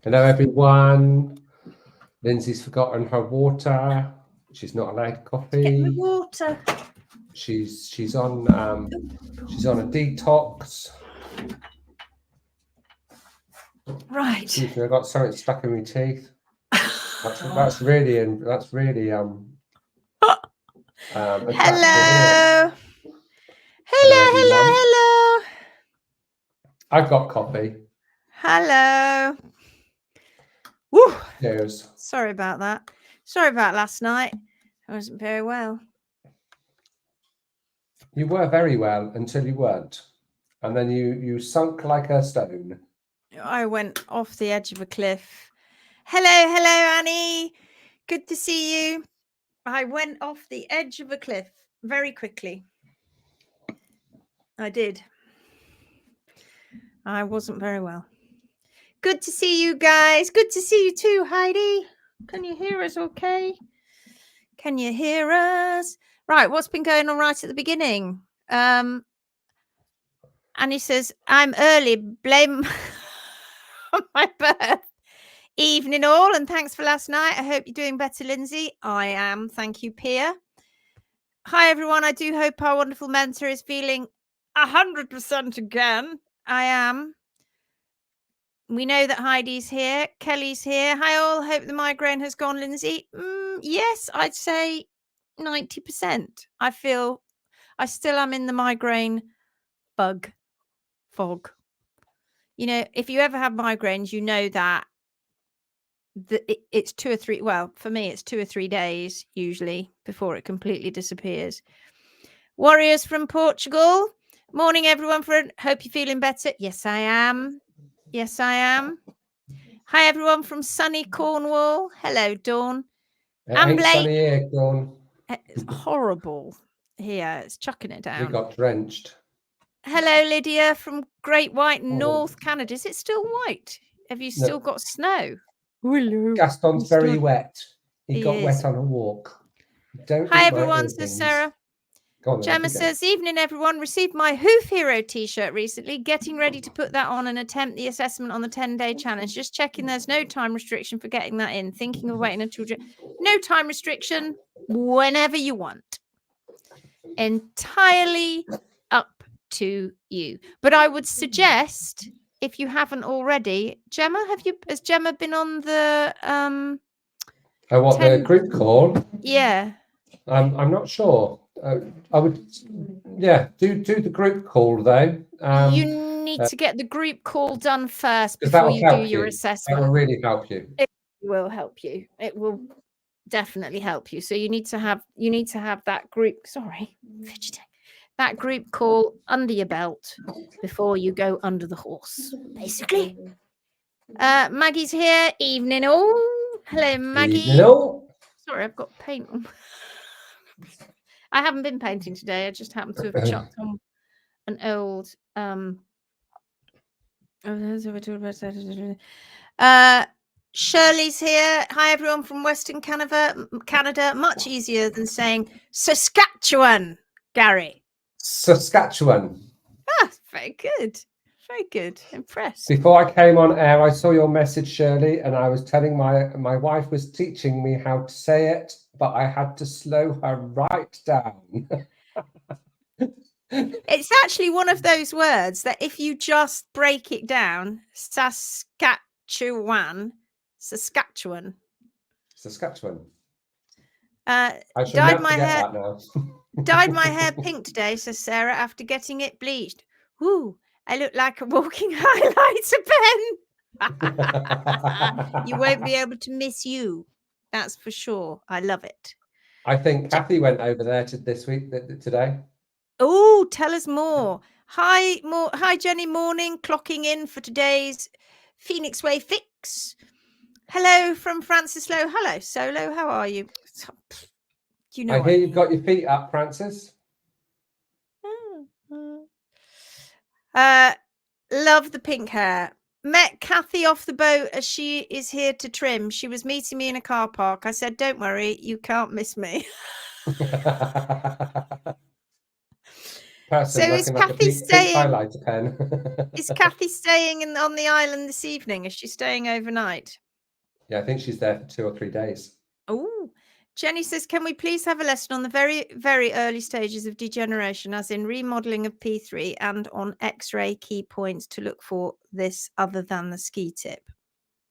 Hello, everyone. Lindsay's forgotten her water. She's not allowed coffee. Get me water. She's on a detox. Right. Excuse me, I got something stuck in my teeth. That's really Hello. Hello. I've got coffee. Hello. Woo. Cheers. Sorry about that. Sorry about last night. I wasn't very well. You were very well until you weren't. And then you sunk like a stone. I went off the edge of a cliff. Hello, Annie. Good to see you. I went off the edge of a cliff very quickly. I did. I wasn't very well. Good to see you guys. Good to see you too, Heidi. Can you hear us okay? Can you hear us? Right, what's been going on right at the beginning? Annie says, I'm early. Blame my birth. Evening all, and thanks for last night. I hope you're doing better, Lindsay. I am. Thank you, Pia. Hi, everyone. I do hope our wonderful mentor is feeling 100% again. I am. We know that Heidi's here. Kelly's here. Hi, all. Hope the migraine has gone, Lindsay. Yes, I'd say 90%. I feel I still am in the migraine fog. You know, if you ever have migraines, you know that it's 2 or 3. Well, for me, it's 2 or 3 days usually before it completely disappears. Warriors from Portugal. Morning, everyone. Hope you're feeling better. Yes, I am. Yes, I am. Hi, everyone from sunny Cornwall. Hello, Dawn. Ain't sunny here, Dawn. It's horrible here. It's chucking it down. We got drenched. Hello, Lydia from Great White North Canada. Is it still white? Have you still got snow? Hello. Gaston's very wet. He got wet on a walk. Hi, everyone, says Sarah. Gemma says, evening, everyone. Received my Hoof Hero t-shirt recently. Getting ready to put that on and attempt the assessment on the 10-day challenge. Just checking there's no time restriction for getting that in. Thinking of waiting until... No time restriction. Whenever you want. Entirely up to you. But I would suggest, if you haven't already, Gemma, has Gemma been on the... the group call? Yeah. I'm not sure. I would, do the group call though. You need to get the group call done first before you do your assessment. That will really help you. It will help you. It will definitely help you. So you need to have that group. Sorry, fidgeting. That group call under your belt before you go under the horse, basically. Maggie's here. Evening all. Hello, Maggie. Evening all. Sorry, I've got paint on. I haven't been painting today. I just happened to have chucked on an old Shirley's here. Hi, everyone from Western Canada. Much easier than saying Saskatchewan, Garry. Saskatchewan. Very good. Very good. Impressed. Before I came on air, I saw your message, Shirley, and I was telling my wife was teaching me how to say it, but I had to slow her right down. It's actually one of those words that if you just break it down, Saskatchewan. Dyed my hair dyed my hair pink today, says Sarah, after getting it bleached. Ooh, I look like a walking highlighter pen. You won't be able to miss you. That's for sure. I love it. I think Kathy went over there today. Oh, tell us more. Hi, Jenny. Morning. Clocking in for today's Phoenix Way Fix. Hello from Francis Lowe. Hello, Solo. How are you? You know, I hear you've got your feet up, Francis. Love the pink hair. Met Kathy off the boat as she is here to trim. She was meeting me in a car park. I said, don't worry, you can't miss me. person So is looking like a Kathy pink staying? highlighter pen. Is Kathy staying on the island this evening? Is she staying overnight? Yeah, I think she's there for 2 or 3 days. Oh, Jenny says, can we please have a lesson on the very, very early stages of degeneration, as in remodeling of P3 and on X-ray key points to look for this other than the ski tip?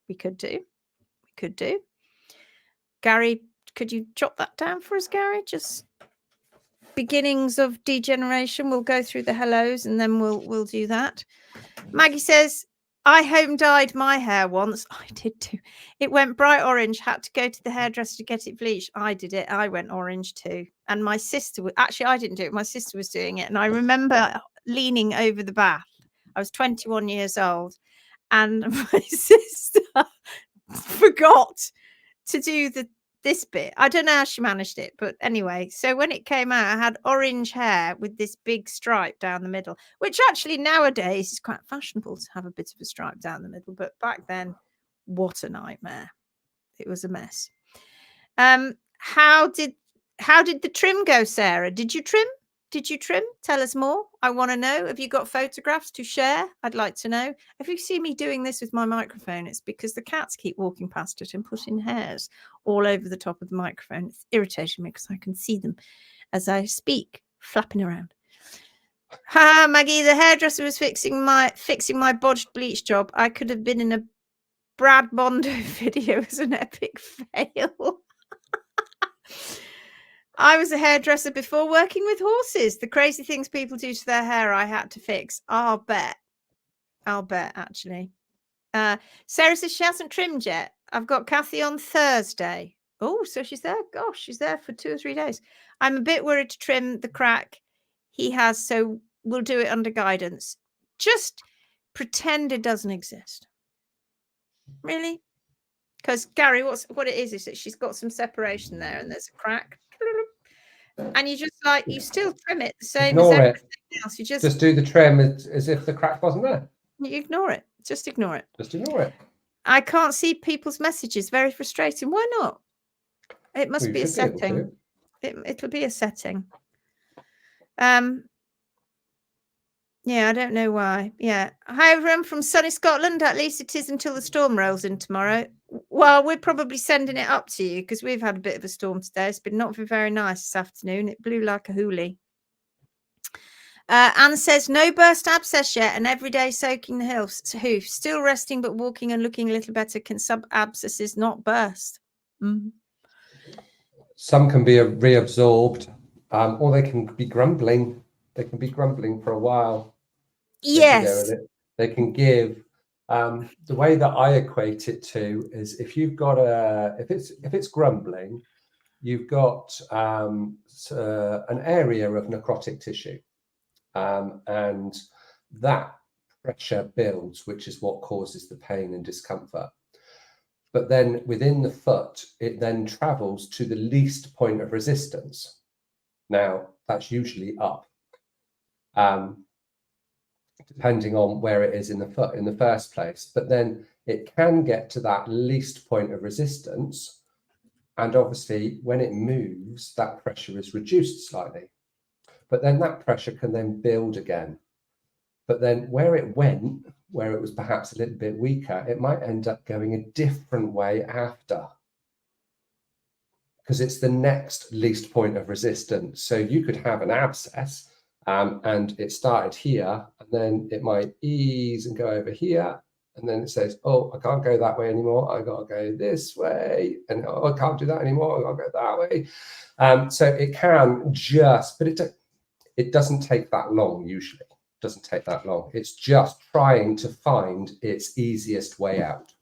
We could do. We could do. Garry, could you jot that down for us, Garry? Just beginnings of degeneration. We'll go through the hellos and then we'll do that. Maggie says, I home dyed my hair once. I did too. It went bright orange. Had to go to the hairdresser to get it bleached. I did it. I went orange too. And my sister actually, I didn't do it. My sister was doing it. And I remember leaning over the bath. I was 21 years old. And my sister forgot to do this bit. I don't know how she managed it, but anyway, so when it came out, I had orange hair with this big stripe down the middle, which actually nowadays is quite fashionable to have a bit of a stripe down the middle, but back then, what a nightmare. It was a mess. How did the trim go, Sarah? Did you trim? Did you trim? Tell us more. I want to know. Have you got photographs to share? I'd like to know. If you see me doing this with my microphone, it's because the cats keep walking past it and putting hairs all over the top of the microphone. It's irritating me because I can see them as I speak, flapping around. Ha, Maggie, the hairdresser was fixing my bodged bleach job. I could have been in a Brad Mondo video as an epic fail. I was a hairdresser before working with horses. The crazy things people do to their hair, I had to fix. I'll bet, actually. Sarah says she hasn't trimmed yet. I've got Kathy on Thursday. Oh, so she's there. Gosh, she's there for 2 or 3 days. I'm a bit worried to trim the crack he has, so we'll do it under guidance. Just pretend it doesn't exist. Really? Because Garry, what it is that she's got some separation there and there's a crack. And you just you still trim it the same as everything else. You just do the trim as if the crack wasn't there. You ignore it. Just ignore it. Just ignore it. I can't see people's messages. Very frustrating. Why not? It must be a setting. It'll be a setting. Yeah, I don't know why. Yeah. Hi, everyone from sunny Scotland. At least it is until the storm rolls in tomorrow. Well, we're probably sending it up to you because we've had a bit of a storm today. It's been not very nice this afternoon. It blew like a hoolie. Anne says, no burst abscess yet and every day soaking the hoof. Still resting but walking and looking a little better. Can sub-abscesses not burst? Some can be reabsorbed or they can be grumbling. They can be grumbling for a while. Yes. They can give. The way that I equate it to is if you've got if it's grumbling, you've got an area of necrotic tissue, and that pressure builds, which is what causes the pain and discomfort. But then within the foot, it then travels to the least point of resistance. Now that's usually up. Depending on where it is in the foot in the first place, but then it can get to that least point of resistance, and obviously when it moves, that pressure is reduced slightly, but then that pressure can then build again. But then where it went, where it was perhaps a little bit weaker, it might end up going a different way after, because it's the next least point of resistance. So you could have an abscess and it started here, and then it might ease and go over here, and then it says, oh, I can't go that way anymore, I gotta go this way, and oh, I can't do that anymore, I gotta go that way. So it can just, but it doesn't take that long usually. It doesn't take that long. It's just trying to find its easiest way out.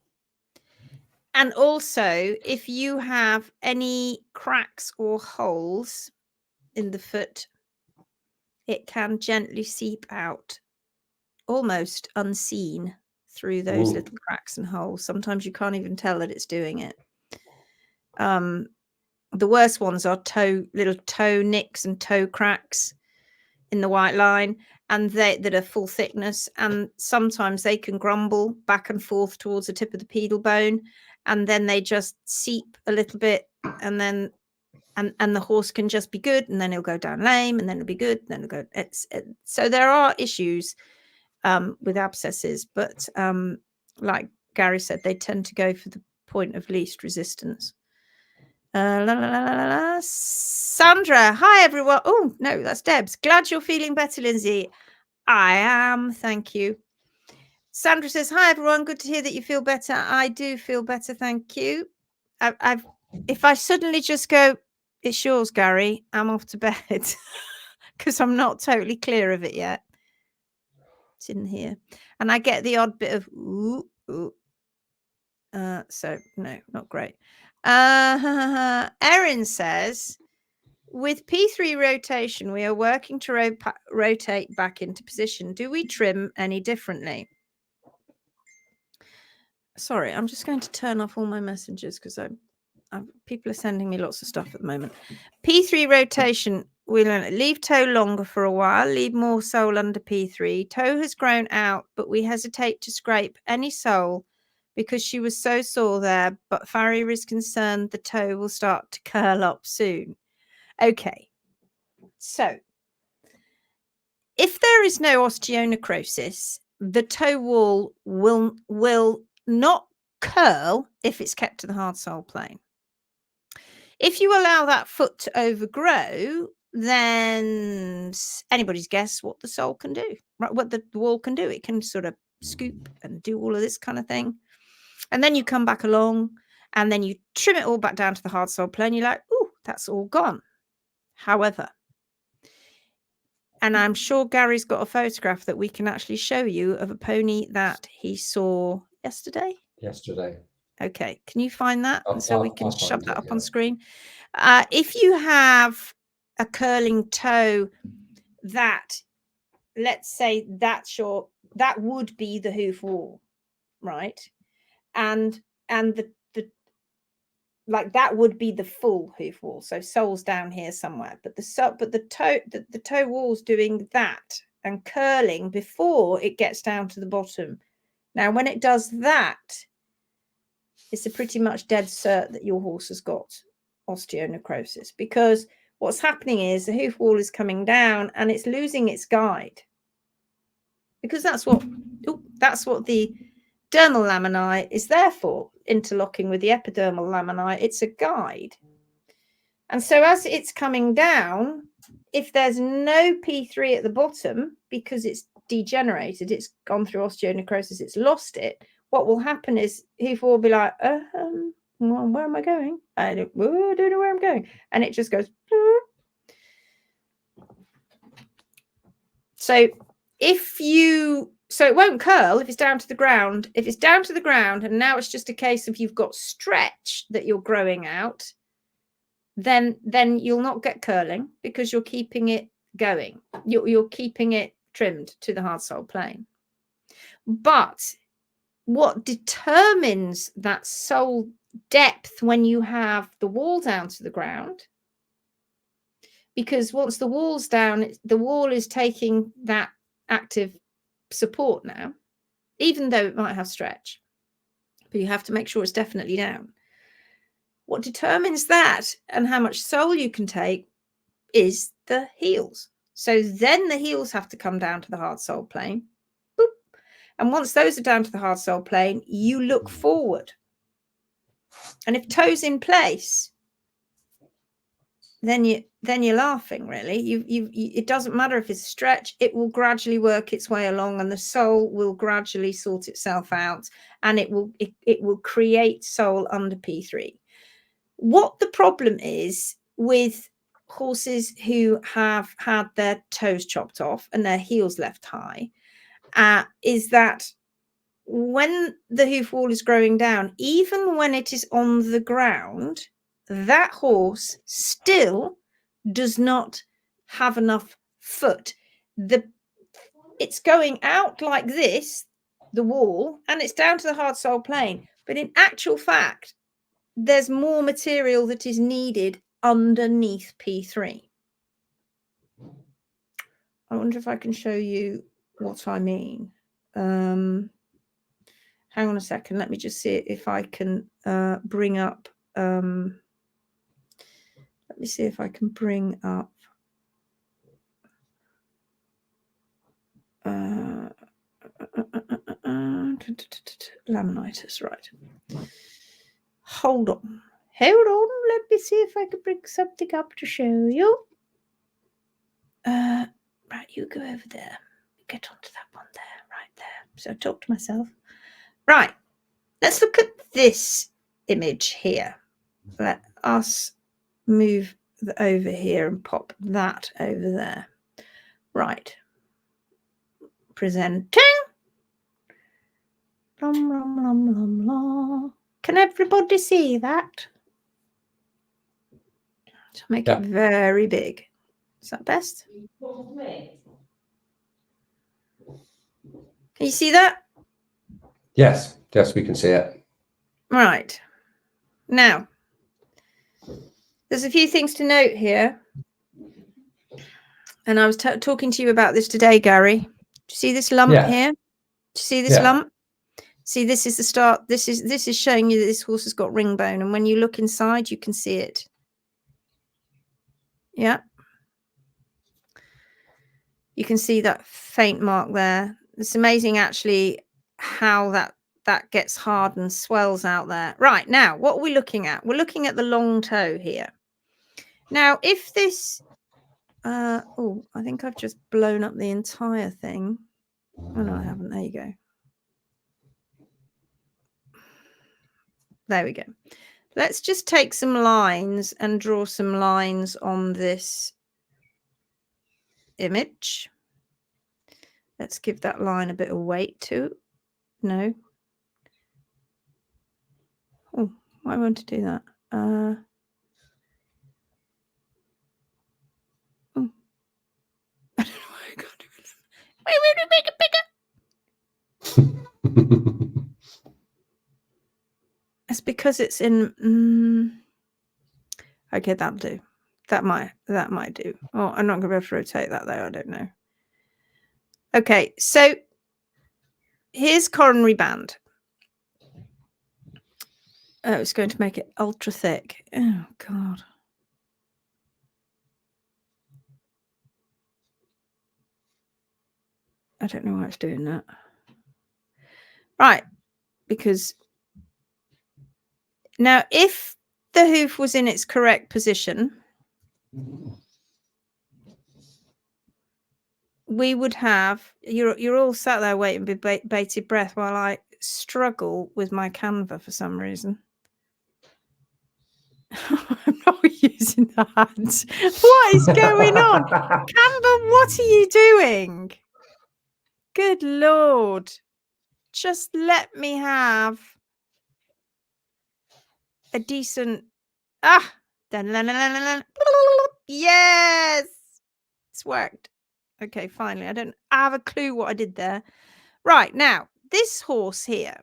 And also, if you have any cracks or holes in the foot, it can gently seep out, almost unseen, through those little cracks and holes. Sometimes you can't even tell that it's doing it. The worst ones are little toe nicks and toe cracks in the white line, and that are full thickness. And sometimes they can grumble back and forth towards the tip of the pedal bone, and then they just seep a little bit, and And the horse can just be good, and then he'll go down lame, and then it'll be good, and then it'll go. So there are issues with abscesses, but like Garry said, they tend to go for the point of least resistance. Sandra, hi everyone. Oh no, that's Debs. Glad you're feeling better, Lindsay. I am, thank you. Sandra says, hi everyone, good to hear that you feel better. I do feel better, thank you. If I suddenly just go, it's yours, Garry, I'm off to bed because I'm not totally clear of it yet. It's in here. And I get the odd bit of ooh, ooh. So no, not great. Erin says, with P3 rotation, we are working to rotate back into position. Do we trim any differently? Sorry, I'm just going to turn off all my messages because people are sending me lots of stuff at the moment. P3 rotation, we leave toe longer for a while, leave more sole under P3. Toe has grown out, but we hesitate to scrape any sole because she was so sore there, but Farrier is concerned the toe will start to curl up soon. Okay, so if there is no osteonecrosis, the toe wall will not curl if it's kept to the hard sole plane. If you allow that foot to overgrow, then anybody's guess what the sole can do, right? What the wall can do. It can sort of scoop and do all of this kind of thing. And then you come back along and then you trim it all back down to the hard sole plane. You're like, oh, that's all gone. However, and I'm sure Garry's got a photograph that we can actually show you of a pony that he saw yesterday. Okay, can you find that? So we can shove that up on screen. If you have a curling toe that, let's say that would be the hoof wall, right? And the like that would be the full hoof wall. So sole's down here somewhere, but the toe wall's doing that and curling before it gets down to the bottom. Now, when it does that, it's a pretty much dead cert that your horse has got osteonecrosis, because what's happening is the hoof wall is coming down and it's losing its guide, because that's what the dermal laminae is there for, interlocking with the epidermal laminae. It's a guide. And so as it's coming down, if there's no P3 at the bottom because it's degenerated, it's gone through osteonecrosis, it's lost it, what will happen is hoof will be like, well, where am I going? I don't know where I'm going. And it just goes. So it won't curl if it's down to the ground. If it's down to the ground and now it's just a case of you've got stretch that you're growing out, then you'll not get curling because you're keeping it going. You're keeping it trimmed to the hard sole plane. But what determines that sole depth when you have the wall down to the ground, because once the wall's down, the wall is taking that active support now, even though it might have stretch, but you have to make sure it's definitely down. What determines that and how much sole you can take is the heels. So then the heels have to come down to the hard sole plane. Boop. And once those are down to the hard sole plane, you look forward. And if toes in place, then you're laughing, really. It doesn't matter if it's a stretch, it will gradually work its way along and the sole will gradually sort itself out, and it will create sole under P3. What the problem is with horses who have had their toes chopped off and their heels left high is that when the hoof wall is growing down, even when it is on the ground, that horse still does not have enough foot. It's going out like this, the wall, and it's down to the hard sole plane. But in actual fact, there's more material that is needed underneath P3. I wonder if I can show you what I mean. Hang on a second. Let me just see if I can bring up. Let me see if I can bring up laminitis, right. Hold on. Let me see if I can bring something up to show you. Right, you go over there. Get onto that one there, right there. So talk to myself. Right, let's look at this image here. Let us move over here and pop that over there. Right. Presenting. Can everybody see that? To make it very big. Is that best? Can you see that? Yes, we can see it. Right. Now, there's a few things to note here. And I was talking to you about this today, Garry. Do you see this lump here? Do you see this lump? See, this is the start. This is showing you that this horse has got ring bone. And when you look inside, you can see it. Yeah. You can see that faint mark there. It's amazing, actually, how that gets hard and swells out there. Right, now, what are we looking at? We're looking at the long toe here. Now, if this... oh, I think I've just blown up the entire thing. Oh, no, I haven't. There you go. There we go. Let's just take some lines and draw some lines on this image. Let's give that line a bit of weight too. No. Oh, I want to do that. Oh. I don't know why I can't do it. Wait, make it bigger. It's because it's in. Okay, that'll do. That might do. Oh, I'm not going to be able to rotate that though. I don't know. Okay, so here's coronary band. Oh, it's going to make it ultra thick. Oh, God. I don't know why it's doing that. Right, because now if the hoof was in its correct position, we would have, you're all sat there waiting with bated breath while I struggle with my Canva for some reason. I'm not using that. What is going on? Canva, what are you doing? Good Lord. Just let me have a decent... Ah! Yes! It's worked. Okay, finally. I don't have a clue what I did there. Right, now, this horse here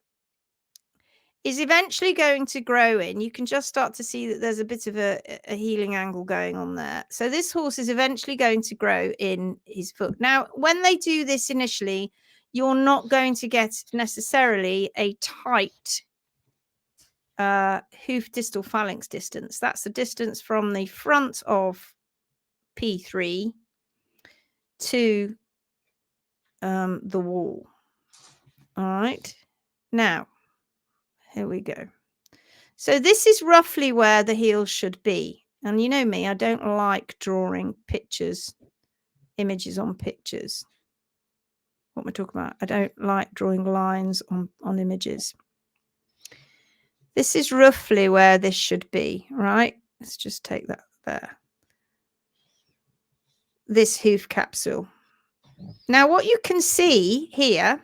is eventually going to grow in. You can just start to see that there's a bit of a healing angle going on there. So this horse is eventually going to grow in his foot. Now, when they do this initially, you're not going to get necessarily a tight hoof distal phalanx distance. That's the distance from the front of P3 to the wall. All right. Now, here we go. So this is roughly where the heel should be. And you know me, I don't like drawing pictures, images on pictures. What am I talking about? I don't like drawing lines on images. This is roughly where this should be, right? Let's just take that there. This hoof capsule. Now, what you can see here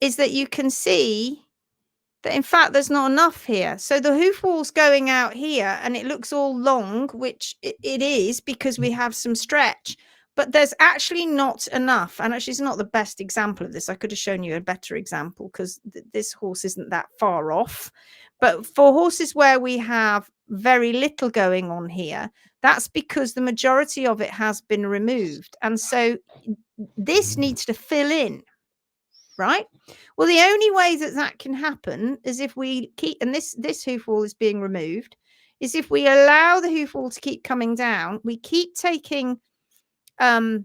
is that you can see that, in fact, there's not enough here. So the hoof wall's going out here and it looks all long, which it is because we have some stretch, but there's actually not enough. And actually, it's not the best example of this. I could have shown you a better example because this horse isn't that far off. But for horses where we have very little going on here, that's because the majority of it has been removed. And so this needs to fill in. Right. Well, the only way that can happen is if we keep, and this hoof wall is being removed, is if we allow the hoof wall to keep coming down, we keep taking the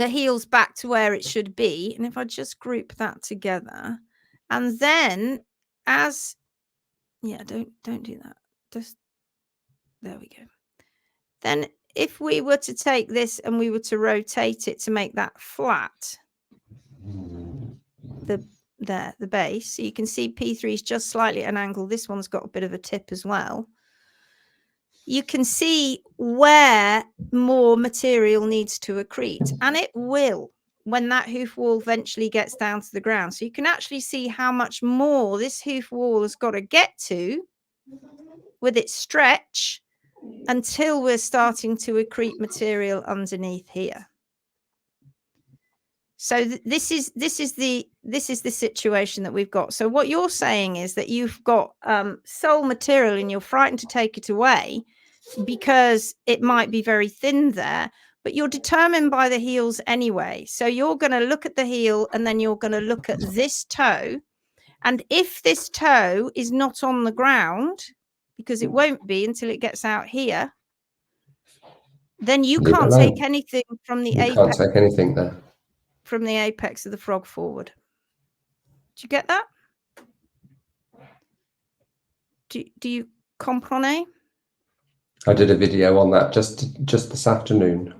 heels back to where it should be. And if I just group that together, and then as, yeah, don't do that. Just, there we go. Then if we were to take this and we were to rotate it to make that flat, the base, so you can see P3 is just slightly at an angle. This one's got a bit of a tip as well. You can see where more material needs to accrete, and it will when that hoof wall eventually gets down to the ground. So you can actually see how much more this hoof wall has got to get to with its stretch until we're starting to accrete material underneath here. So this is the situation that we've got. So what you're saying is that you've got sole material and you're frightened to take it away because it might be very thin there, but you're determined by the heels anyway. So you're going to look at the heel and then you're going to look at this toe. And if this toe is not on the ground, because it won't be until it gets out here, then you can't take anything from the apex. You can't take anything there. From the apex of the frog forward. Do you get that? Do you comprenez? I did a video on that just this afternoon.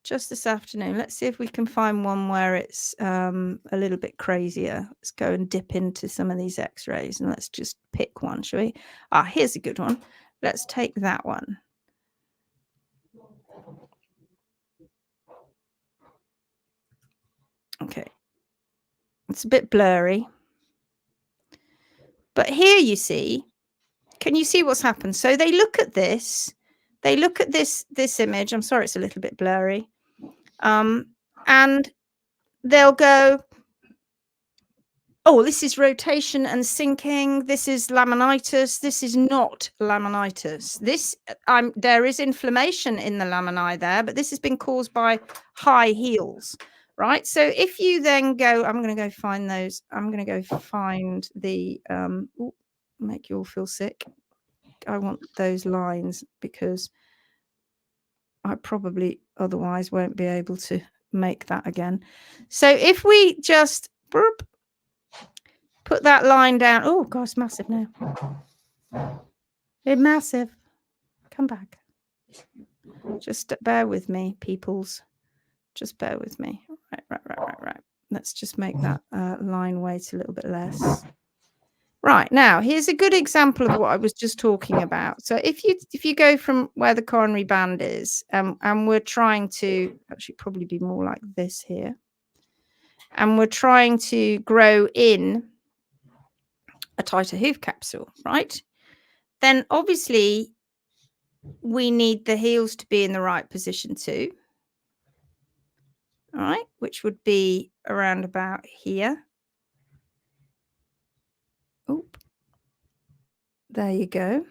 Just this afternoon. Let's see if we can find one where it's a little bit crazier. Let's go and dip into some of these x-rays and let's just pick one, shall we? Ah, here's a good one. Let's take that one. Okay. It's a bit blurry. But here you see, can you see what's happened? So they look at this. They look at this image. I'm sorry, it's a little bit blurry. And they'll go, oh, this is rotation and sinking. This is laminitis. This is not laminitis. This, there is inflammation in the laminae there, but this has been caused by high heels, right? So if you then go, I'm going to go find those. I'm going to go find the, ooh, make you all feel sick. I want those lines because I probably otherwise won't be able to make that again. So if we just put that line down. Oh, gosh, it's massive now. It's massive. Come back. Just bear with me, peoples. Just bear with me. Right. Let's just make that line weight a little bit less. Right, now here's a good example of what I was just talking about. So if you go from where the coronary band is, and we're trying to actually probably be more like this here, and we're trying to grow in a tighter hoof capsule, right? Then obviously we need the heels to be in the right position too. All right, which would be around about here. Oop. There you go.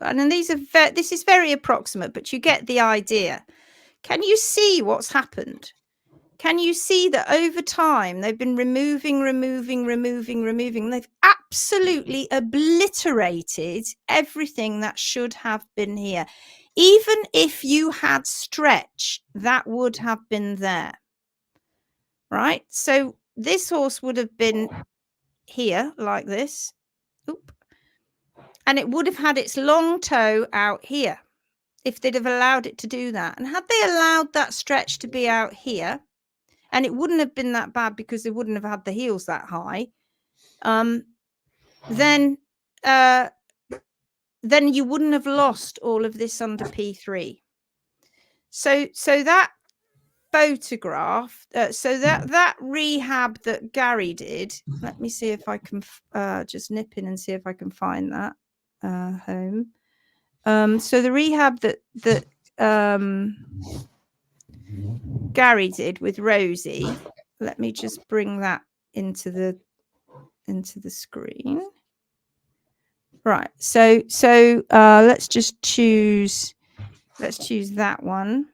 And then these are this is very approximate, but you get the idea. Can you see what's happened? Can you see that over time they've been removing? They've absolutely obliterated everything that should have been here. Even if you had stretch, that would have been there. Right? So this horse would have been here like this. Oop. And it would have had its long toe out here if they'd have allowed it to do that. And had they allowed that stretch to be out here, and it wouldn't have been that bad because they wouldn't have had the heels that high, then you wouldn't have lost all of this under P3. So that photograph, so that rehab that Garry did, let me see if I can just nip in and see if I can find that home. So the rehab that Garry did with Rosie, let me just bring that into the screen. Right, so let's just choose that one.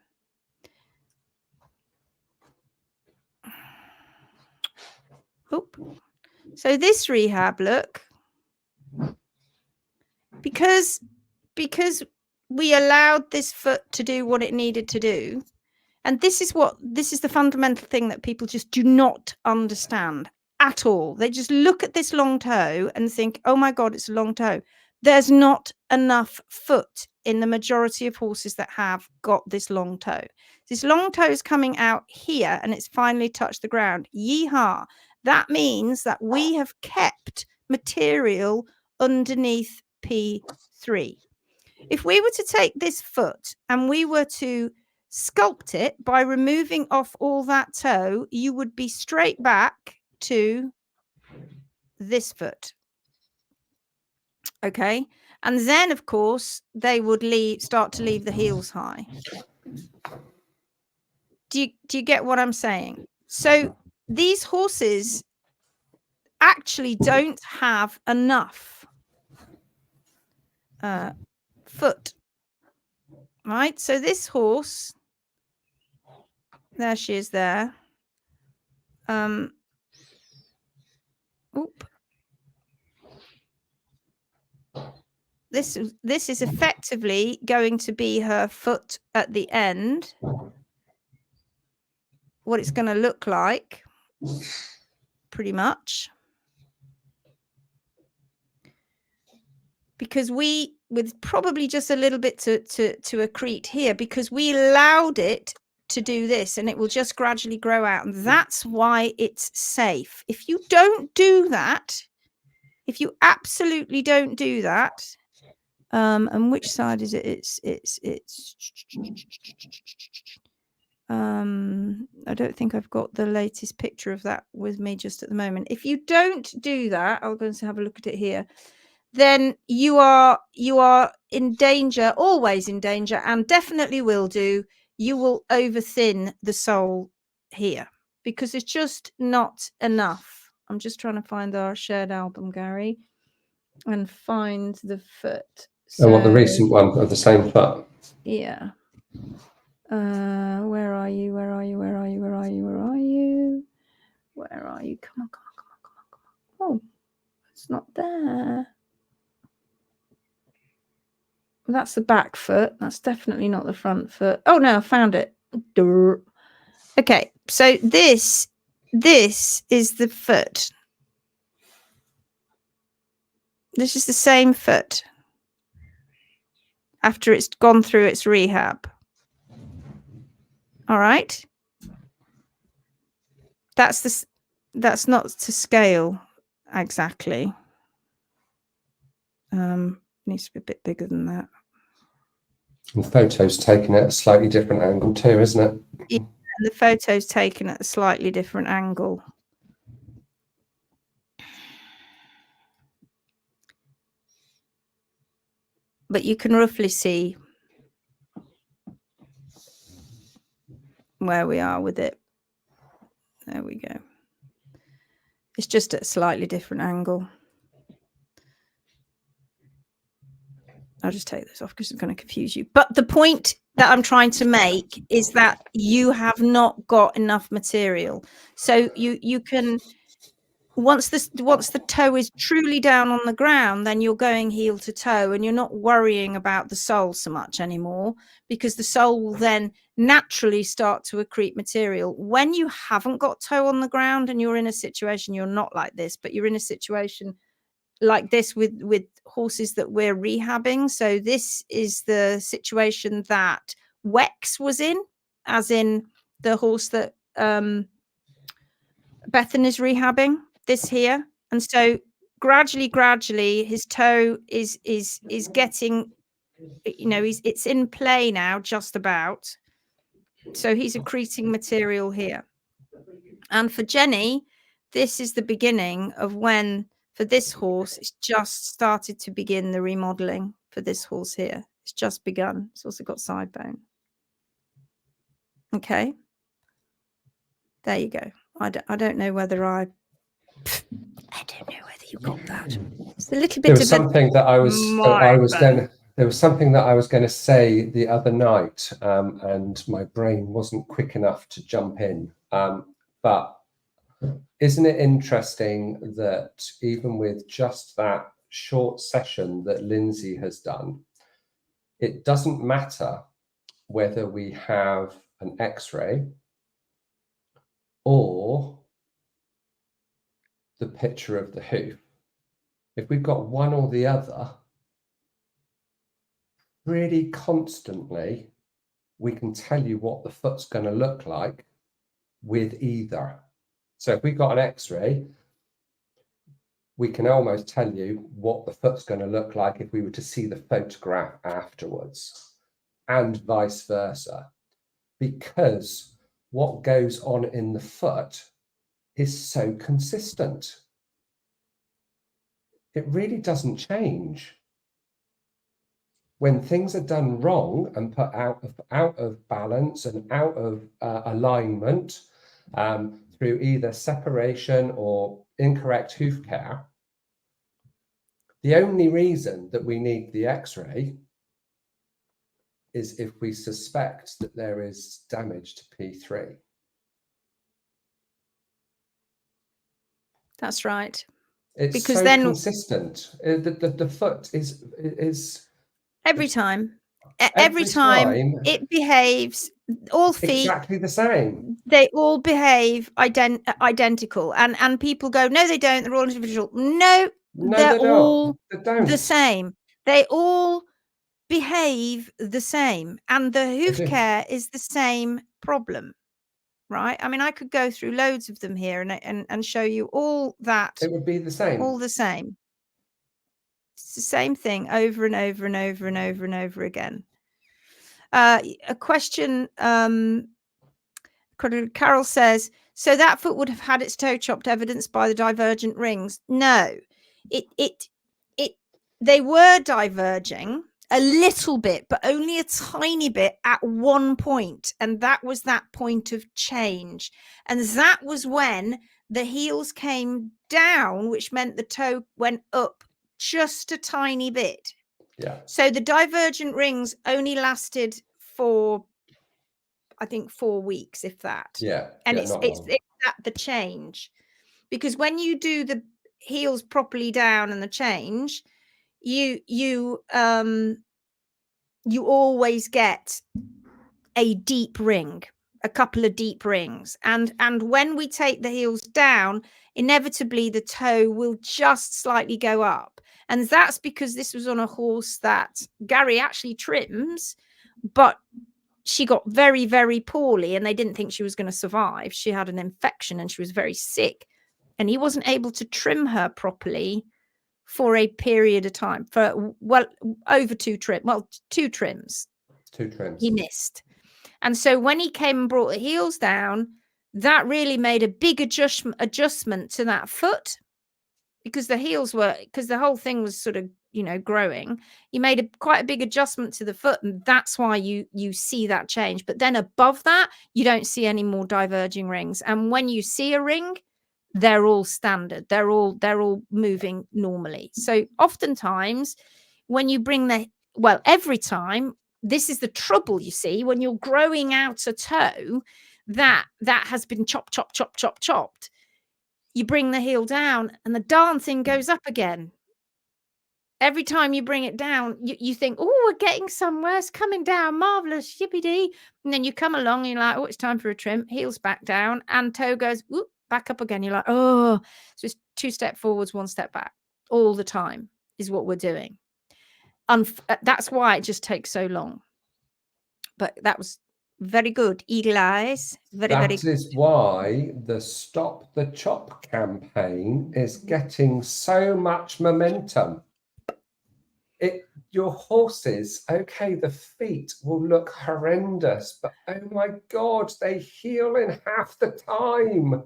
Oop. So this rehab, look, because because we allowed this foot to do what it needed to do. And this is the fundamental thing that people just do not understand at all. They just look at this long toe and think, oh my God, it's a long toe. There's not enough foot in the majority of horses that have got this long toe. This long toe is coming out here and it's finally touched the ground. Yeehaw. That means that we have kept material underneath P3. If we were to take this foot and we were to sculpt it by removing off all that toe, you would be straight back to this foot. Okay. And then, of course, they would start to leave the heels high. Do you get what I'm saying? So these horses actually don't have enough foot. Right. So this horse, there she is there. Oop. This is effectively going to be her foot at the end. What it's going to look like, pretty much. Because with probably just a little bit to accrete here, because we allowed it to do this, and it will just gradually grow out. And that's why it's safe. If you don't do that, if you absolutely don't do that, and which side is it? It's I don't think I've got the latest picture of that with me just at the moment. If you don't do that, I'll go and have a look at it here. Then you are in danger, always in danger, and definitely will do. You will overthin the sole here because it's just not enough. I'm just trying to find our shared album, Garry, and find the foot. So, I want the recent one of the same foot. Yeah. Where are you? Where are you? Where are you? Where are you? Where are you? Where are you? Come on, come on, come on, come on, come on. Oh, it's not there. That's the back foot. That's definitely not the front foot. Oh no, I found it. Okay, so this is the foot. This is the same foot after it's gone through its rehab. All right. That's not to scale exactly. Needs to be a bit bigger than that. And the photo's taken at a slightly different angle too, isn't it? Yeah, and the photo's taken at a slightly different angle. But you can roughly see where we are with it. There we go. It's just at a slightly different angle. I'll just take this off because it's going to confuse you. But the point that I'm trying to make is that you have not got enough material. So you can, once the toe is truly down on the ground, then you're going heel to toe and you're not worrying about the sole so much anymore, because the sole will then naturally start to accrete material. When you haven't got toe on the ground and you're in a situation, you're not like this, but you're in a situation like this with horses that we're rehabbing. So this is the situation that Wex was in, as in the horse that Bethan is rehabbing, this here. And so gradually his toe is getting, you know, it's in play now, just about. So he's accreting material here. And for Jenny, this is the beginning of when, for this horse, it's just started to begin the remodeling for this horse here. It's just begun. It's also got side bone. Okay. There you go. I don't know whether I don't know whether you got that. It's a little bit there was something that I was going to say the other night, and my brain wasn't quick enough to jump in. But isn't it interesting that even with just that short session that Lindsay has done, it doesn't matter whether we have an X-ray or the picture of the hoof. If we've got one or the other, really constantly, we can tell you what the foot's going to look like with either. So if we've got an X-ray, we can almost tell you what the foot's going to look like if we were to see the photograph afterwards, and vice versa, because what goes on in the foot is so consistent. It really doesn't change. When things are done wrong and put out of balance and out of alignment through either separation or incorrect hoof care, the only reason that we need the X-ray is if we suspect that there is damage to P3. That's right. It's because so then consistent. The foot is every time every time it behaves, all feet exactly the same. They all behave identical, and people go, no, they don't. They're all individual. No, they're all the same. They all behave the same, and the hoof care is the same problem, right? I mean, I could go through loads of them here and show you all that. It would be the same. All the same. It's the same thing over and over and over and over and over again. A question. Carol says, so that foot would have had its toe chopped, evidenced by the divergent rings. No, they were diverging a little bit, but only a tiny bit at one point. And that was that point of change. And that was when the heels came down, which meant the toe went up just a tiny bit. Yeah. So the divergent rings only lasted for, I think, 4 weeks, if that. Yeah. And yeah, it's at the change, because when you do the heels properly down and the change, you always get a deep ring, a couple of deep rings, and when we take the heels down, inevitably the toe will just slightly go up, and that's because this was on a horse that Garry actually trims, but she got very, very poorly and they didn't think she was going to survive. She had an infection and she was very sick, and he wasn't able to trim her properly for a period of time, for over 2 trims. Well, 2 trims. 2 trims. He missed. And so when he came and brought the heels down, that really made a big adjustment to that foot, because the heels were, because the whole thing was sort of, growing. He made quite a big adjustment to the foot, and that's why you see that change. But then above that, you don't see any more diverging rings. And when you see a ring, they're all standard. They're all moving normally. So oftentimes when you bring every time, this is the trouble, you see, when you're growing out a toe that has been chopped, you bring the heel down and the darn thing goes up again. Every time you bring it down, you think, oh, we're getting somewhere. It's coming down. Marvellous. Yippee-dee. And then you come along and you're like, oh, it's time for a trim. Heels back down and toe goes whoop, back up again. You're like, oh. So it's 2 steps forwards, 1 step back. All the time is what we're doing. That's why it just takes so long. But that was very good. Eagle eyes. Very good. That is why the Stop the Chop campaign is getting so much momentum. Your horses, okay, the feet will look horrendous, but oh my God, they heal in half the time.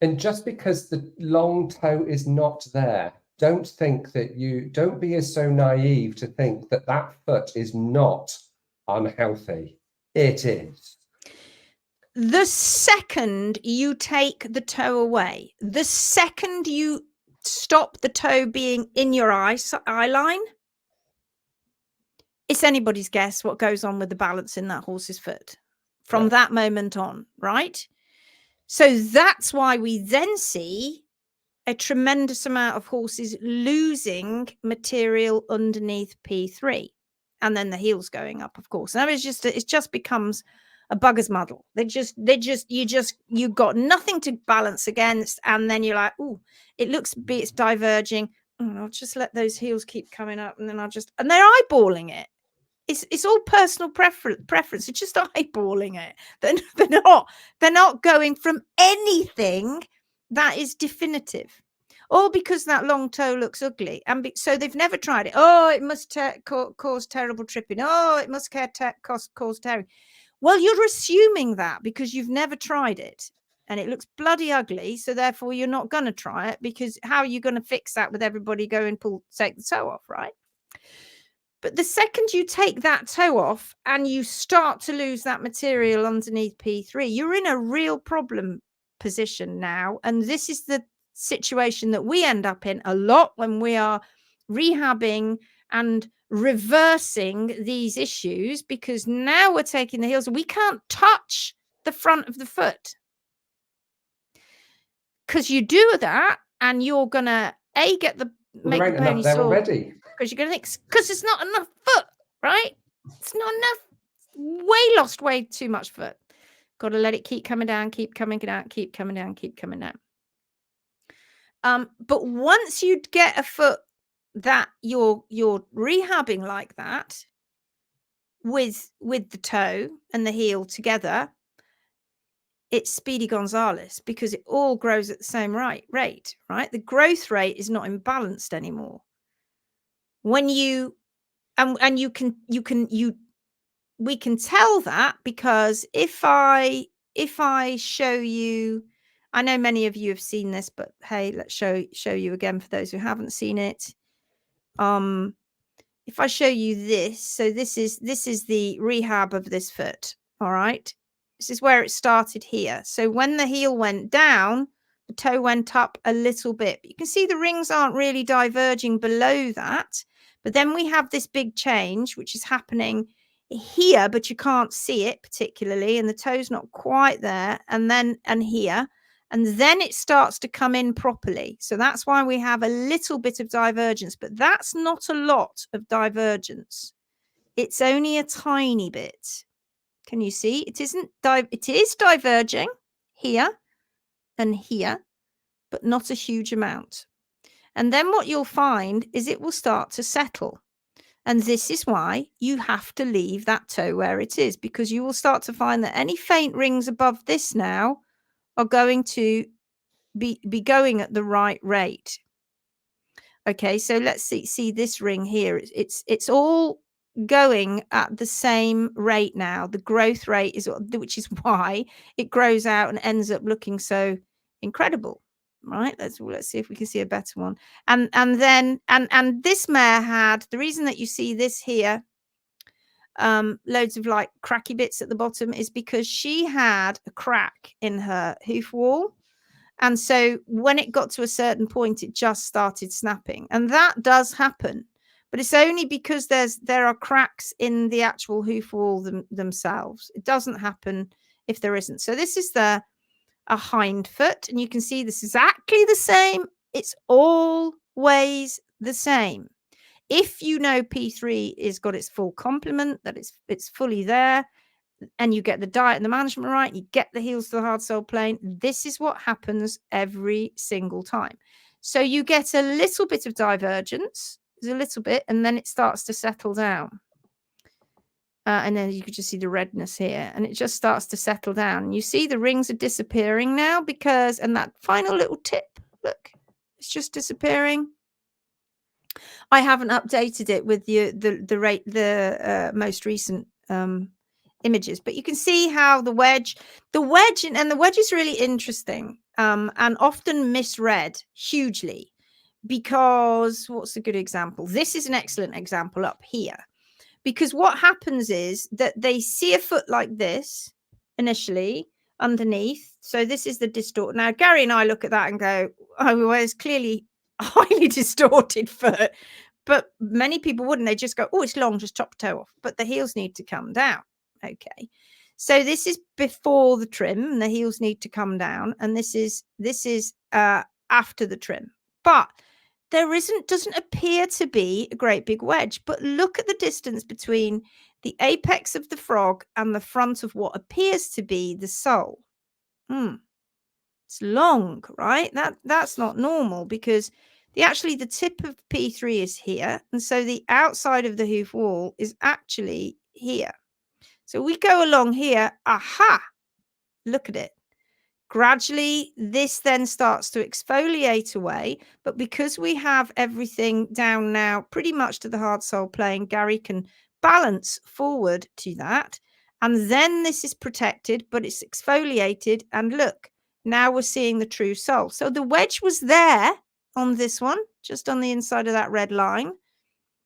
And just because the long toe is not there, don't be so naive to think that foot is not unhealthy. It is. The second you take the toe away, the second you stop the toe being in your eye line, it's anybody's guess what goes on with the balance in that horse's foot from that moment on, right? So that's why we then see a tremendous amount of horses losing material underneath P3, and then the heels going up, of course. Now it just becomes a bugger's muddle. You got nothing to balance against, and then you're like, oh, it looks it's diverging. I'll just let those heels keep coming up, and then and they're eyeballing it. It's all personal preference. It's just eyeballing it. They're not going from anything that is definitive, all because that long toe looks ugly, and so they've never tried it. Oh, it must cause terrible tripping. Oh, it must cause tearing. Well, you're assuming that because you've never tried it, and it looks bloody ugly. So therefore, you're not going to try it, because how are you going to fix that with everybody going take the toe off, right? But the second you take that toe off and you start to lose that material underneath P3, you're in a real problem position now. And this is the situation that we end up in a lot when we are rehabbing and reversing these issues, because now we're taking the heels and we can't touch the front of the foot. Because you do that and you're going to, get the... Well, there ain't enough there already. Because you're going to think, because it's not enough foot, right? It's not enough. Lost way too much foot. Got to let it keep coming down, keep coming down, keep coming down, keep coming down. But once you get a foot that you're rehabbing like that, with the toe and the heel together, it's Speedy Gonzales, because it all grows at the same rate, right? The growth rate is not imbalanced anymore. When you we can tell that, because if I show you, I know many of you have seen this, but hey, let's show you again for those who haven't seen it. If I show you this, so this is the rehab of this foot. All right, this is where it started here. So when the heel went down, the toe went up a little bit. But you can see the rings aren't really diverging below that. But then we have this big change, which is happening here, but you can't see it particularly, and the toe's not quite there, and here, and then it starts to come in properly. So that's why we have a little bit of divergence, but that's not a lot of divergence. It's only a tiny bit. Can you see? It is diverging here and here, but not a huge amount. And then what you'll find is it will start to settle. And this is why you have to leave that toe where it is, because you will start to find that any faint rings above this now are going to be going at the right rate. Okay, so let's see this ring here. It's all going at the same rate now. The growth rate is, which is why it grows out and ends up looking so incredible. Right, let's see if we can see a better one. And then this mare had, the reason that you see this here, loads of like cracky bits at the bottom, is because she had a crack in her hoof wall, and so when it got to a certain point, it just started snapping. And that does happen, but it's only because there are cracks in the actual hoof wall themselves. It doesn't happen if there isn't. So this is a hind foot, and you can see this is exactly the same. It's always the same. If you know P3 is got its full complement, that it's fully there, and you get the diet and the management right, you get the heels to the hard sole plane, this is what happens every single time. So you get a little bit of divergence, a little bit, and then it starts to settle down. And then you could just see the redness here, and it just starts to settle down. And you see the rings are disappearing now, because, and that final little tip, look, it's just disappearing. I haven't updated it with the most recent images, but you can see how the wedge is really interesting, and often misread hugely, because what's a good example? This is an excellent example up here. Because what happens is that they see a foot like this initially underneath. So this is the distort. Now, Garry and I look at that and go, oh, well, it's clearly a highly distorted foot. But many people wouldn't. They just go, oh, it's long, just chop the toe off. But the heels need to come down. Okay. So this is before the trim, and the heels need to come down. And this is after the trim. But there doesn't appear to be a great big wedge. But look at the distance between the apex of the frog and the front of what appears to be the sole. It's long, right? That's not normal, because the tip of P3 is here, and so the outside of the hoof wall is actually here. So we go along here. Aha! Look at it. Gradually, this then starts to exfoliate away, but because we have everything down now pretty much to the hard sole plane, Garry can balance forward to that, and then this is protected, but it's exfoliated, and look, now we're seeing the true sole. So the wedge was there on this one, just on the inside of that red line,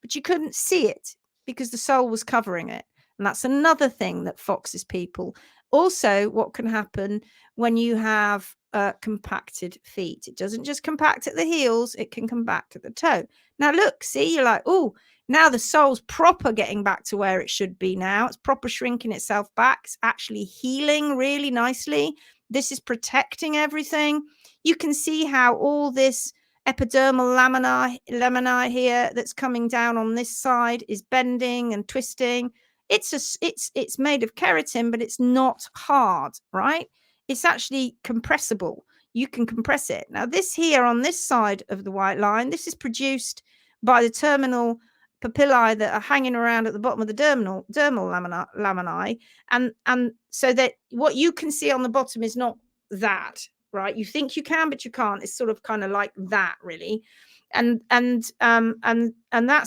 but you couldn't see it because the sole was covering it. And that's another thing that foxes people. Also, what can happen when you have compacted feet? It doesn't just compact at the heels, it can compact at the toe. Now look, see, you're like, oh, now the sole's proper getting back to where it should be now. It's proper shrinking itself back. It's actually healing really nicely. This is protecting everything. You can see how all this epidermal laminae here that's coming down on this side is bending and twisting. It's made of keratin, but it's not hard, right? It's actually compressible. You can compress it. Now this here on this side of the white line, this is produced by the terminal papillae that are hanging around at the bottom of the dermal laminae, and so that what you can see on the bottom is not that, right? You think you can, but you can't. It's sort of kind of like that, really, and that's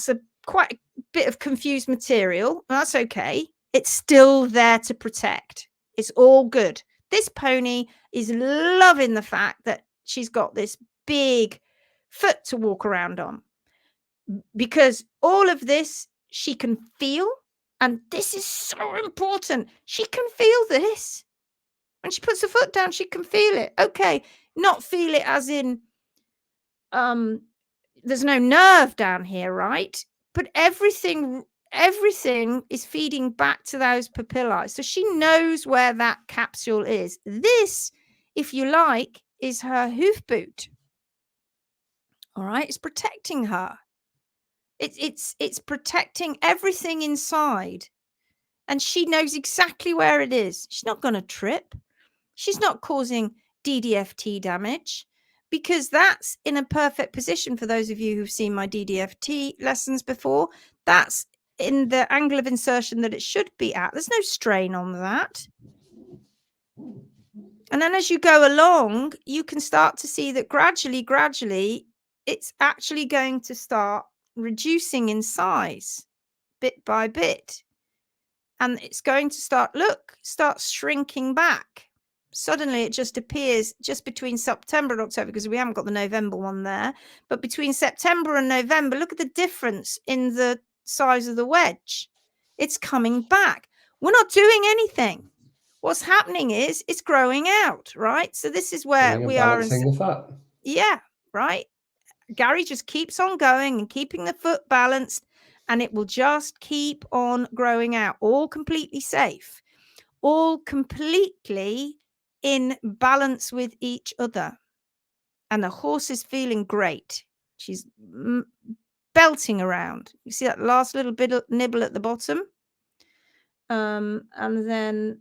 a quite a bit of confused material. That's okay. It's still there to protect. It's all good. This pony is loving the fact that she's got this big foot to walk around on, because all of this she can feel, and this is so important. She can feel this. When she puts her foot down, she can feel it. Okay, not feel it as in there's no nerve down here, right? But everything is feeding back to those papillae. So she knows where that capsule is. This, if you like, is her hoof boot. All right, it's protecting her. It's protecting everything inside. And she knows exactly where it is. She's not going to trip. She's not causing DDFT damage, because that's in a perfect position. For those of you who've seen my DDFT lessons before, that's in the angle of insertion that it should be at. There's no strain on that. And then as you go along, you can start to see that gradually, it's actually going to start reducing in size bit by bit. And it's going to start shrinking back. Suddenly it just appears just between September and October, because we haven't got the November one there, but between September and November, look at the difference in the size of the wedge. It's coming back. We're not doing anything. What's happening is it's growing out, right? So this is where we are. Balancing the foot. Yeah, right. Garry just keeps on going and keeping the foot balanced, and it will just keep on growing out, all completely safe, all completely in balance with each other. And the horse is feeling great. She's belting around. You see that last little bit of nibble at the bottom? And then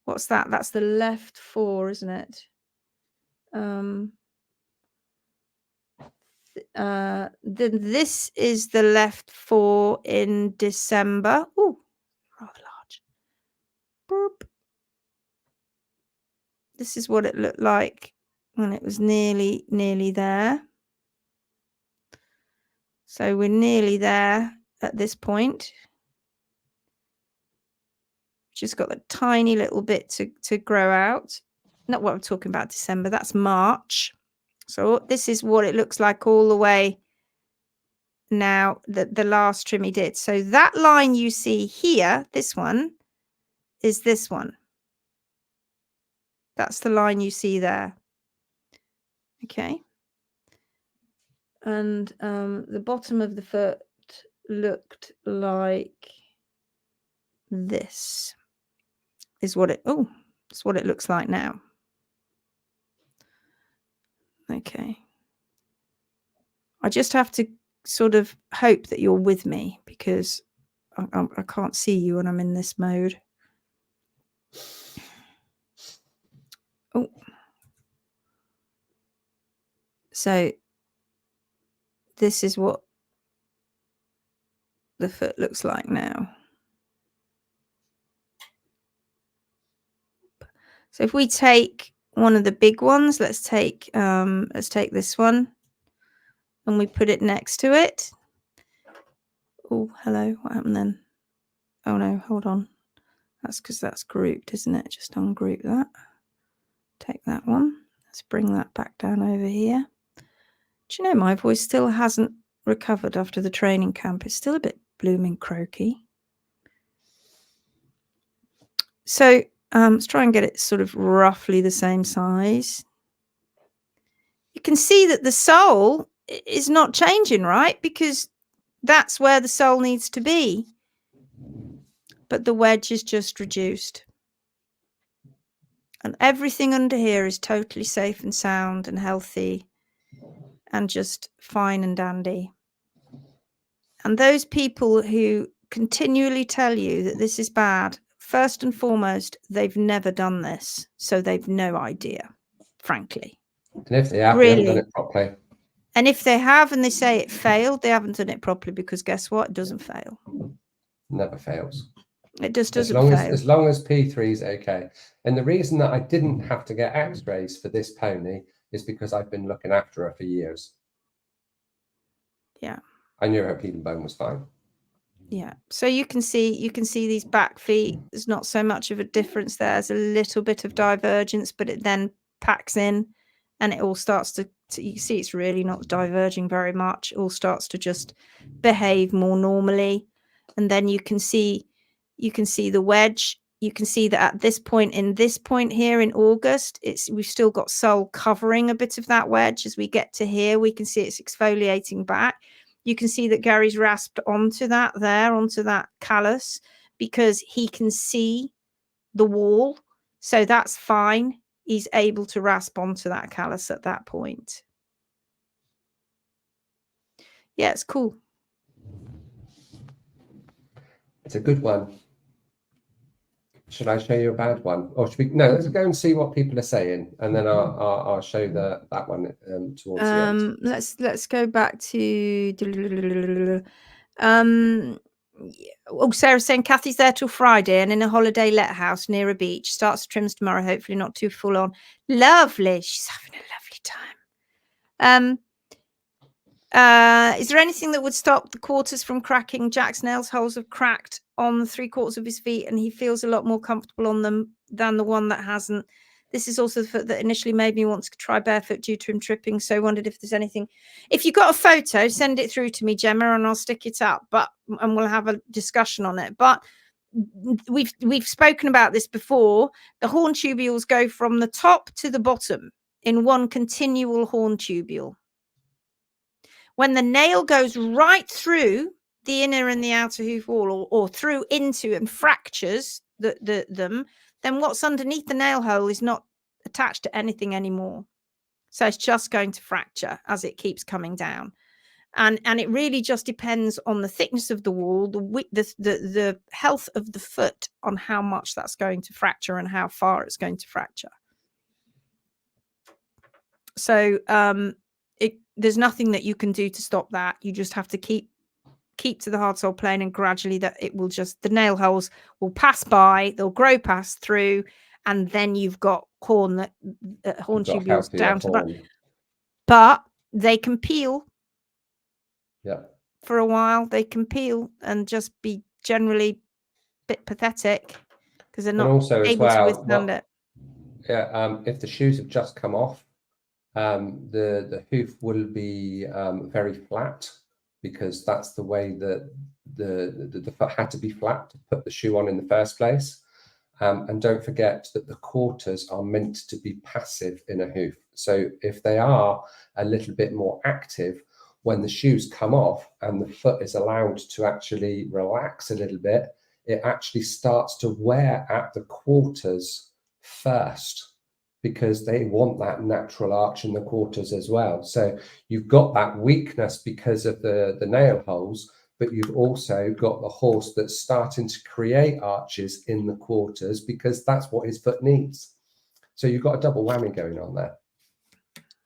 what's that? That's the left fore, isn't it? Then this is the left fore in December. Oh, rather large. Boop. This is what it looked like when it was nearly there. So we're nearly there at this point. Just got a tiny little bit to grow out. Not what I'm talking about December, that's March. So this is what it looks like all the way now, the last trim he did. So that line you see here, this one, is this one. That's the line you see there. Okay. And the bottom of the foot looked like this. Is what it, oh, it's what it looks like now. Okay. I just have to sort of hope that you're with me, because I can't see you when I'm in this mode. Oh. So this is what the foot looks like now. So if we take one of the big ones, let's take this one, and we put it next to it. Oh, hello. What happened then? Oh no, hold on. That's because that's grouped, isn't it? Just ungroup that. Take that one. Let's bring that back down over here. Do you know, my voice still hasn't recovered after the training camp. It's still a bit blooming croaky. So let's try and get it sort of roughly the same size. You can see that the sole is not changing, right? Because that's where the sole needs to be. But the wedge is just reduced. And everything under here is totally safe and sound and healthy and just fine and dandy. And those people who continually tell you that this is bad, first and foremost, they've never done this. So they've no idea, frankly. And if they have, really, they haven't done it properly. And if they have and they say it failed, they haven't done it properly, because guess what? It doesn't fail. Never fails. It just doesn't fail. As long as P3 is okay. And the reason that I didn't have to get x-rays for this pony is because I've been looking after her for years. Yeah. I knew her heel and bone was fine. Yeah. So you can see these back feet. There's not so much of a difference there. There's a little bit of divergence, but it then packs in and it all starts to you see it's really not diverging very much. It all starts to just behave more normally. And then you can see the wedge. You can see that at this point here in August, we've still got sole covering a bit of that wedge. As we get to here, we can see it's exfoliating back. You can see that Gary's rasped onto that callus, because he can see the wall. So that's fine. He's able to rasp onto that callus at that point. Yeah, it's cool. It's a good one. Should I show you a bad one, or should we? No, let's go and see what people are saying, and then I'll show that one towards the end. Let's go back to oh, Sarah's saying Kathy's there till Friday and in a holiday let house near a beach. Starts trims tomorrow, hopefully not too full on. Lovely. She's having a lovely time. Is there anything that would stop the quarters from cracking? Jack's nails holes have cracked on the 3/4 of his feet, and he feels a lot more comfortable on them than the one that hasn't. This is also the foot that initially made me want to try barefoot due to him tripping. So I wondered if there's anything. If you've got a photo, send it through to me, Gemma, and I'll stick it up. And we'll have a discussion on it. But we've spoken about this before. The horn tubules go from the top to the bottom in one continual horn tubule. When the nail goes right through the inner and the outer hoof wall, or through into and fractures them, then what's underneath the nail hole is not attached to anything anymore. So it's just going to fracture as it keeps coming down. And it really just depends on the thickness of the wall, the health of the foot, on how much that's going to fracture and how far it's going to fracture. So there's nothing that you can do to stop that. You just have to keep to the hard sole plane, and gradually that it will just, the nail holes will pass by, they'll grow past through, and then you've got horn tubules down to the bottom. But they can peel. Yeah. For a while, they can peel and just be generally a bit pathetic because they're not able to withstand it. Yeah. If the shoes have just come off, the hoof will be very flat, because that's the way that the foot had to be flat to put the shoe on in the first place. And don't forget that the quarters are meant to be passive in a hoof. So if they are a little bit more active, when the shoes come off and the foot is allowed to actually relax a little bit, it actually starts to wear at the quarters first, because they want that natural arch in the quarters as well. So you've got that weakness because of the nail holes, but you've also got the horse that's starting to create arches in the quarters because that's what his foot needs. So you've got a double whammy going on there.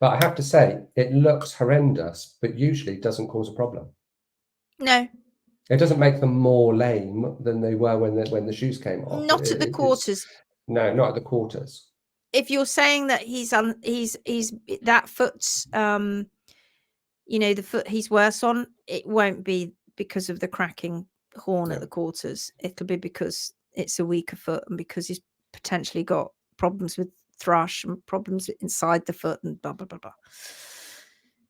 But I have to say, it looks horrendous, but usually doesn't cause a problem. No. It doesn't make them more lame than they were when the shoes came off. Not at the quarters. No, not at the quarters. If you're saying that he's that foot's you know, the foot he's worse on, it won't be because of the cracking horn at the quarters. It'll be because it's a weaker foot and because he's potentially got problems with thrush and problems inside the foot and blah blah blah blah.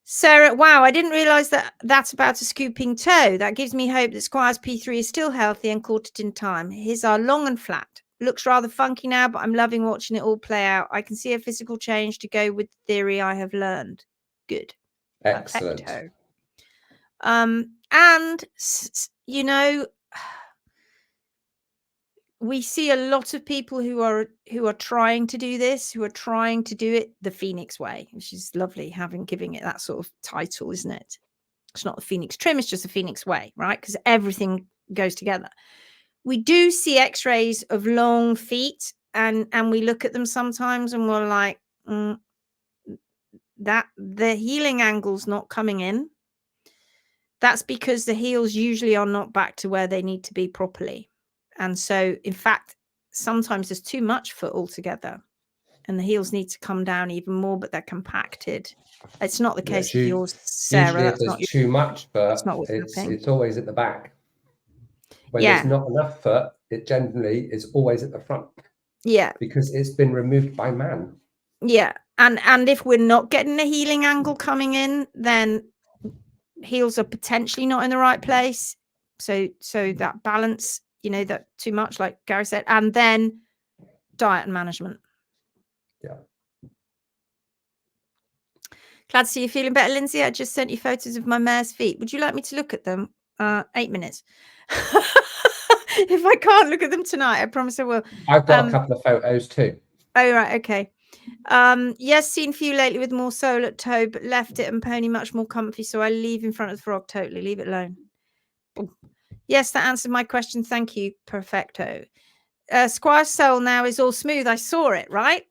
Sarah, wow, I didn't realize that that's about a scooping toe. That gives me hope that Squire's P3 is still healthy and caught it in time. His are long and flat. Looks rather funky now, but I'm loving watching it all play out. I can see a physical change to go with the theory I have learned. Good. Excellent. Perfecto. And you know, we see a lot of people who are trying to do this, who are trying to do it the Phoenix way, which is lovely, giving it that sort of title, isn't it? It's not the Phoenix trim, it's just the Phoenix way, right? Because everything goes together. We do see x-rays of long feet, and we look at them sometimes and we're like, that the healing angle's not coming in. That's because the heels usually are not back to where they need to be properly. And so, in fact, sometimes there's too much foot altogether and the heels need to come down even more, but they're compacted. It's not the case with yours, Sarah. Usually if there's too much foot, it's always at the back. When there's not enough foot, it generally is always at the front. Yeah. Because it's been removed by man. Yeah. And if we're not getting a healing angle coming in, then heels are potentially not in the right place. So that balance, you know, that too much, like Garry said, and then diet and management. Yeah. Glad to see you feeling better, Lindsay. I just sent you photos of my mare's feet. Would you like me to look at them? 8 minutes. If I can't look at them tonight, I promise I will. I've got a couple of photos too. Oh, right. Okay. Yes, seen few lately with more sole at toe, but left it and pony much more comfy. So I leave in front of the frog. Totally leave it alone. Boom. Yes, that answered my question. Thank you. Perfecto. Squire's sole now is all smooth. I saw it, right?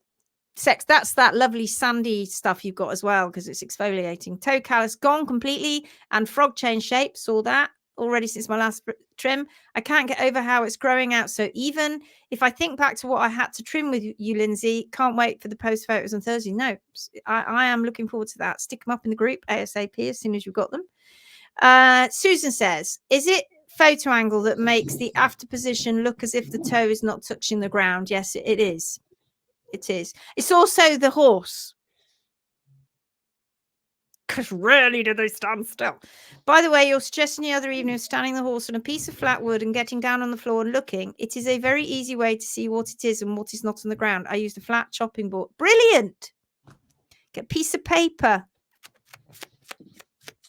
That's that lovely sandy stuff you've got as well because it's exfoliating. Toe callus gone completely and frog chain shape. Saw that already since my last trim. I can't get over how it's growing out. So even if I think back to what I had to trim with you, Lindsay, can't wait for the post photos on Thursday. No, I am looking forward to that. Stick them up in the group ASAP as soon as you've got them. Susan says, is it photo angle that makes the after position look as if the toe is not touching the ground? Yes, it is. It is. It's also the horse. Because rarely do they stand still. By the way, you're suggesting the other evening of standing the horse on a piece of flat wood and getting down on the floor and looking. It is a very easy way to see what it is and what is not on the ground. I used a flat chopping board. Brilliant. Get a piece of paper.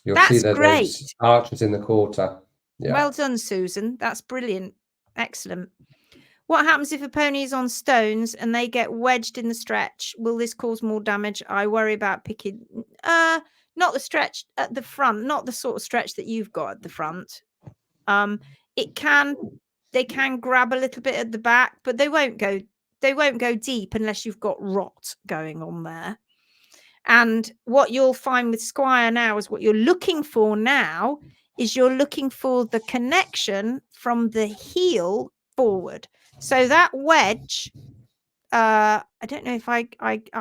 You'll see that there's arches in the quarter. Yeah. Well done, Susan. That's brilliant. Excellent. What happens if a pony is on stones and they get wedged in the stretch? Will this cause more damage? I worry about picking... not the stretch at the front, not the sort of stretch that you've got at the front. They can grab a little bit at the back, but they won't go deep unless you've got rot going on there. And what you'll find with Squire now is what you're looking for now is you're looking for the connection from the heel forward. So that wedge, I don't know if I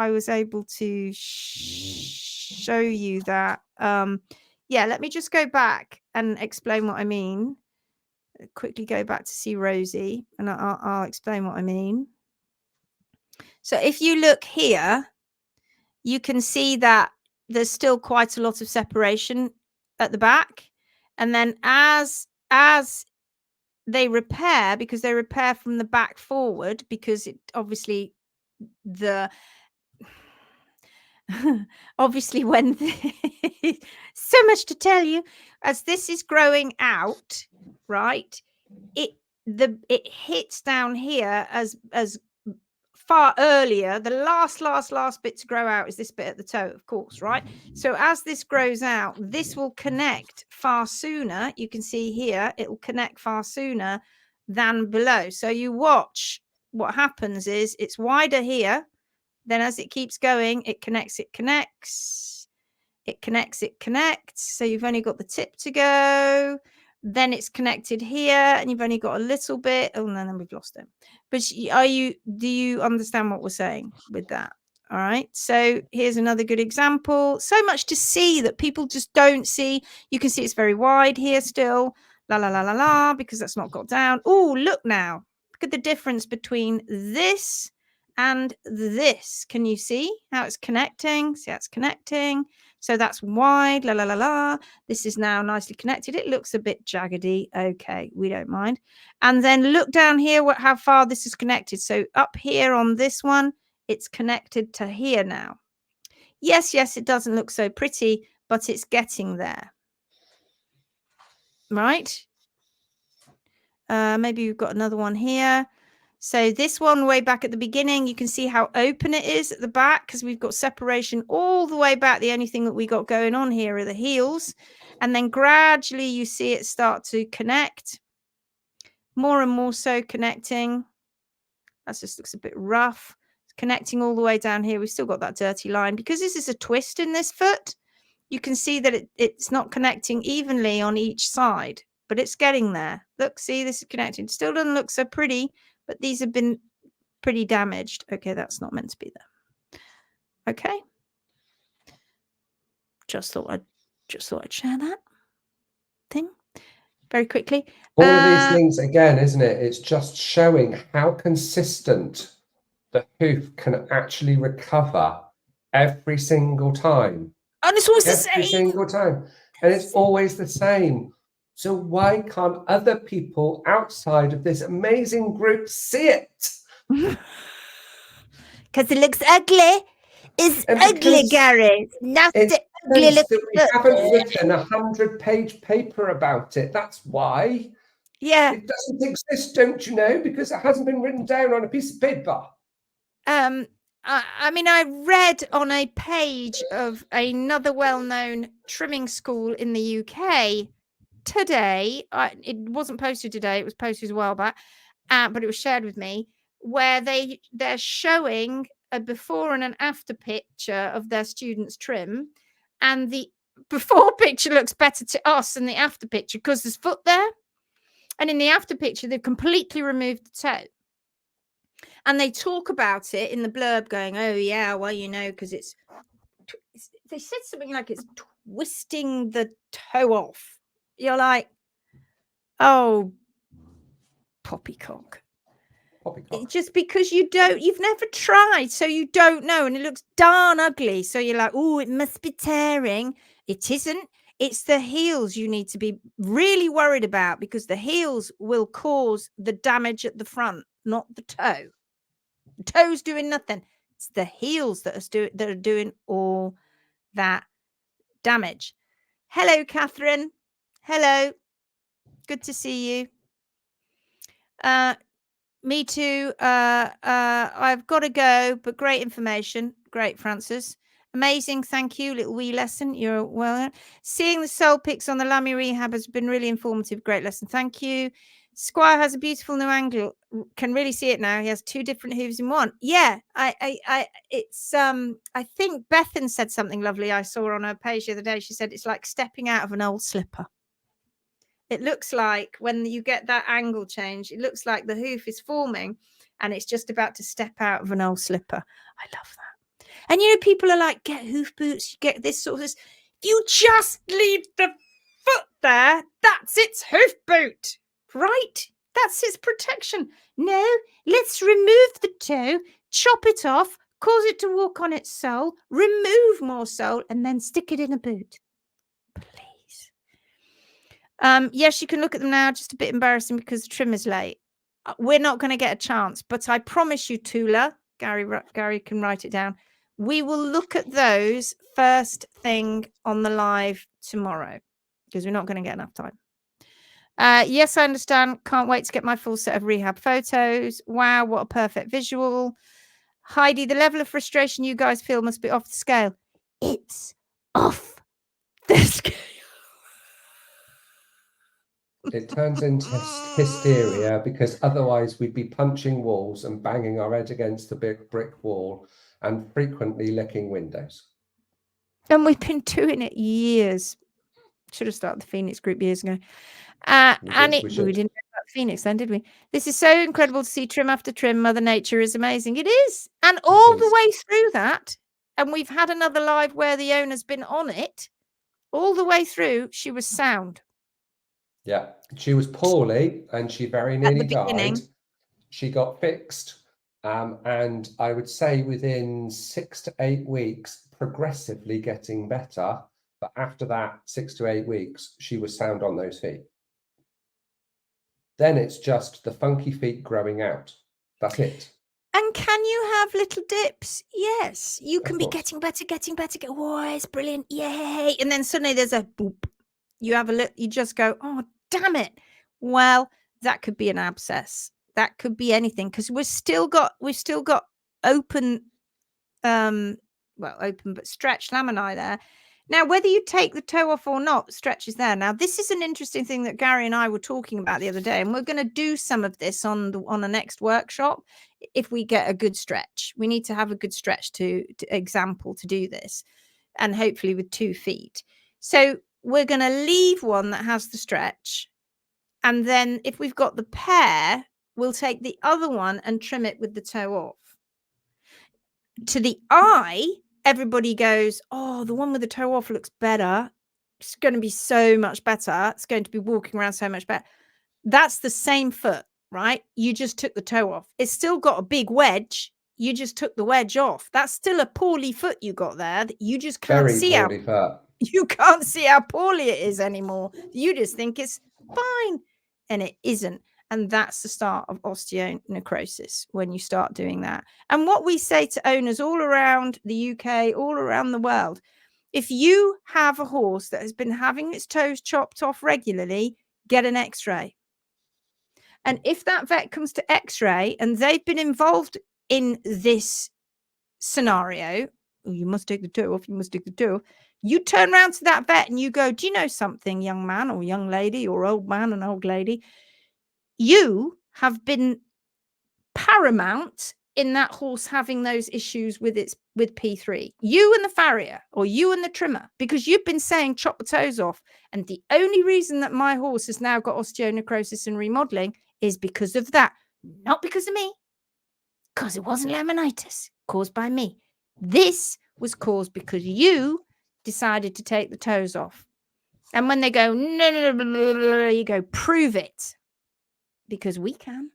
was able to show you that. Yeah, let me just go back and explain what I mean. Quickly go back to see Rosie and I'll explain what I mean. So if you look here, you can see that there's still quite a lot of separation at the back. And then as they repair, because they repair from the back forward, because it obviously obviously when so much to tell you, as this is growing out, right, it hits down here as far earlier. The last bit to grow out is this bit at the toe, of course, right? So as this grows out, this will connect far sooner. You can see here, it will connect far sooner than below. So you watch what happens is it's wider here. Then as it keeps going, it connects. So you've only got the tip to go. Then it's connected here and you've only got a little bit. Oh, no, then we've lost it. But do you understand what we're saying with that? All right. So here's another good example. So much to see that people just don't see. You can see it's very wide here still. La, la, la, la, la, because that's not got down. Oh, look now. Look at the difference between this and this. Can you see how it's connecting? See how it's connecting? So that's wide, la, la, la, la. This is now nicely connected. It looks a bit jaggedy. Okay, we don't mind. And then look down here, how far this is connected. So up here on this one, it's connected to here now. Yes, it doesn't look so pretty, but it's getting there. Right? Maybe we've got another one here. So this one way back at the beginning, you can see how open it is at the back because we've got separation all the way back. The only thing that we got going on here are the heels. And then gradually you see it start to connect. More and more so connecting. That just looks a bit rough. It's connecting all the way down here. We've still got that dirty line. Because this is a twist in this foot, you can see that it's not connecting evenly on each side. But it's getting there. Look, see, this is connecting. Still doesn't look so pretty. But these have been pretty damaged. Okay, that's not meant to be there. Okay. Just thought I'd share that thing very quickly. All of these things, again, isn't it? It's just showing how consistent the hoof can actually recover every single time. And it's always the same. Every single time. And it's always the same. So why can't other people outside of this amazing group see it? Because it looks ugly. It's ugly, Garry. Nothing ugly. We haven't written a 100-page paper about it. That's why. Yeah. It doesn't exist, don't you know? Because it hasn't been written down on a piece of paper. I mean, I read on a page of another well-known trimming school in the UK today. It wasn't posted today. It was posted a while back, but it was shared with me, where they're showing a before and an after picture of their students' trim, and the before picture looks better to us than the after picture because there's foot there, and in the after picture they've completely removed the toe. And they talk about it in the blurb going, oh yeah, well, you know, because they said something like it's twisting the toe off. You're like, oh, poppycock. Just because you've never tried, so you don't know, and it looks darn ugly. So you're like, oh, it must be tearing. It isn't. It's the heels you need to be really worried about, because the heels will cause the damage at the front, not the toe. The toe's doing nothing. It's the heels that are doing all that damage. Hello, Catherine. Hello. Good to see you. Me too. I've got to go, but great information. Great, Francis. Amazing. Thank you. Little wee lesson. You're well. Seeing the sole pics on the Lammy Rehab has been really informative. Great lesson. Thank you. Squire has a beautiful new angle. Can really see it now. He has two different hooves in one. Yeah, I think Bethan said something lovely. I saw on her page the other day. She said it's like stepping out of an old slipper. It looks like when you get that angle change, it looks like the hoof is forming and it's just about to step out of an old slipper. I love that. And you know, people are like, get hoof boots, you get this sort of this. You just leave the foot there. That's its hoof boot, right? That's its protection. No, let's remove the toe, chop it off, cause it to walk on its sole, remove more sole, and then stick it in a boot. Please. Yes, you can look at them now. Just a bit embarrassing because the trim is late. We're not going to get a chance, but I promise you, Tula, Garry can write it down. We will look at those first thing on the live tomorrow because we're not going to get enough time. Yes, I understand. Can't wait to get my full set of rehab photos. Wow, what a perfect visual. Heidi, the level of frustration you guys feel must be off the scale. It's off the scale. It turns into hysteria because otherwise we'd be punching walls and banging our head against the big brick wall and frequently licking windows. And we've been doing it years. Should have started the Phoenix group years ago. We didn't know about Phoenix then, did we? This is so incredible to see trim after trim. Mother Nature is amazing. It is. And all the way through that, and we've had another live where the owner's been on it, all the way through, she was sound. Yeah, she was poorly and she very nearly died. She got fixed. And I would say within 6 to 8 weeks, progressively getting better. But after that 6 to 8 weeks, she was sound on those feet. Then it's just the funky feet growing out. That's it. And can you have little dips? Yes. You can be getting better. Oh, it's brilliant. Yay. And then suddenly there's a boop. You have a look, you just go, oh, damn it. Well, that could be an abscess. That could be anything, because we've still got open, open but stretched laminae there. Now, whether you take the toe off or not, stretch is there. Now, this is an interesting thing that Garry and I were talking about the other day, and we're going to do some of this on the next workshop. If we get a good stretch, we need to have a good stretch to example to do this, and hopefully with 2 feet. So we're going to leave one that has the stretch, and then if we've got the pair, we'll take the other one and trim it with the toe off. To the eye, everybody goes, oh, the one with the toe off looks better. It's going to be so much better. It's going to be walking around so much better. That's the same foot, right? You just took the toe off. It's still got a big wedge. You just took the wedge off. That's still a poorly foot you got there that you just can't see how you can't see how poorly it is anymore. You just think it's fine, and it isn't. And that's the start of osteonecrosis when you start doing that. And what we say to owners all around the UK, all around the world, if you have a horse that has been having its toes chopped off regularly, get an x-ray. And if that vet comes to x-ray and they've been involved in this scenario, you must take the toe off, you must take the toe off. You turn around to that vet and you go, do you know something, young man or young lady, or old man and old lady? You have been paramount in that horse having those issues with P3. You and the farrier, or you and the trimmer, because you've been saying chop the toes off. And the only reason that my horse has now got osteonecrosis and remodeling is because of that. Not because of me, because it wasn't laminitis caused by me. This was caused because you decided to take the toes off. And when they go, no, you go, prove it. Because we can.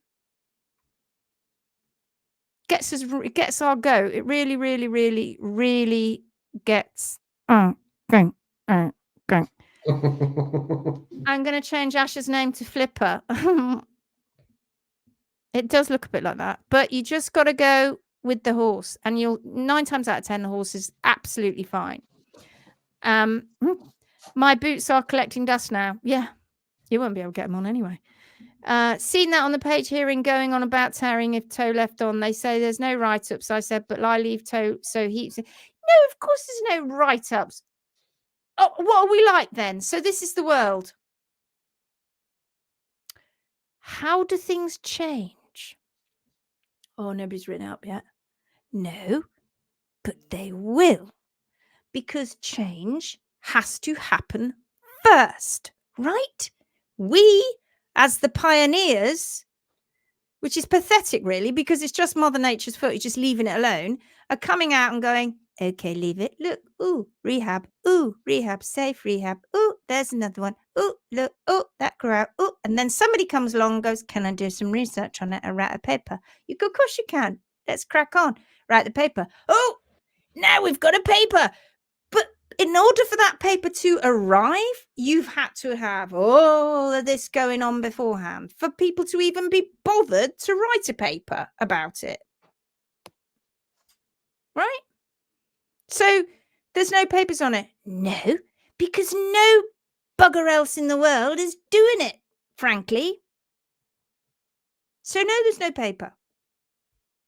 It gets our go. It really, really, really, really gets going. I'm going to change Ash's name to Flipper. It does look a bit like that, but you just got to go with the horse, and 9 times out of 10 the horse is absolutely fine. My boots are collecting dust now. Yeah, you won't be able to get them on anyway. Seen that on the page, hearing going on about tearing if toe left on. They say there's no write-ups. I said, but I leave toe so heaps. No, of course there's no write-ups. Oh, what are we like then? So this is the world. How do things change? Oh, nobody's written up yet. No, but they will. Because change has to happen first, right? We, as the pioneers, which is pathetic really, because it's just Mother Nature's foot, you're just leaving it alone, are coming out and going, okay, leave it. Look, ooh, rehab, safe rehab. Ooh, there's another one. Ooh, look, ooh, that grew out. Ooh, and then somebody comes along and goes, can I do some research on it and write a paper? You go, of course you can. Let's crack on. Write the paper. Oh, now we've got a paper. But in order for that paper to arrive, you've had to have all of this going on beforehand for people to even be bothered to write a paper about it. Right? So there's no papers on it. No, because no bugger else in the world is doing it, frankly. So no, there's no paper.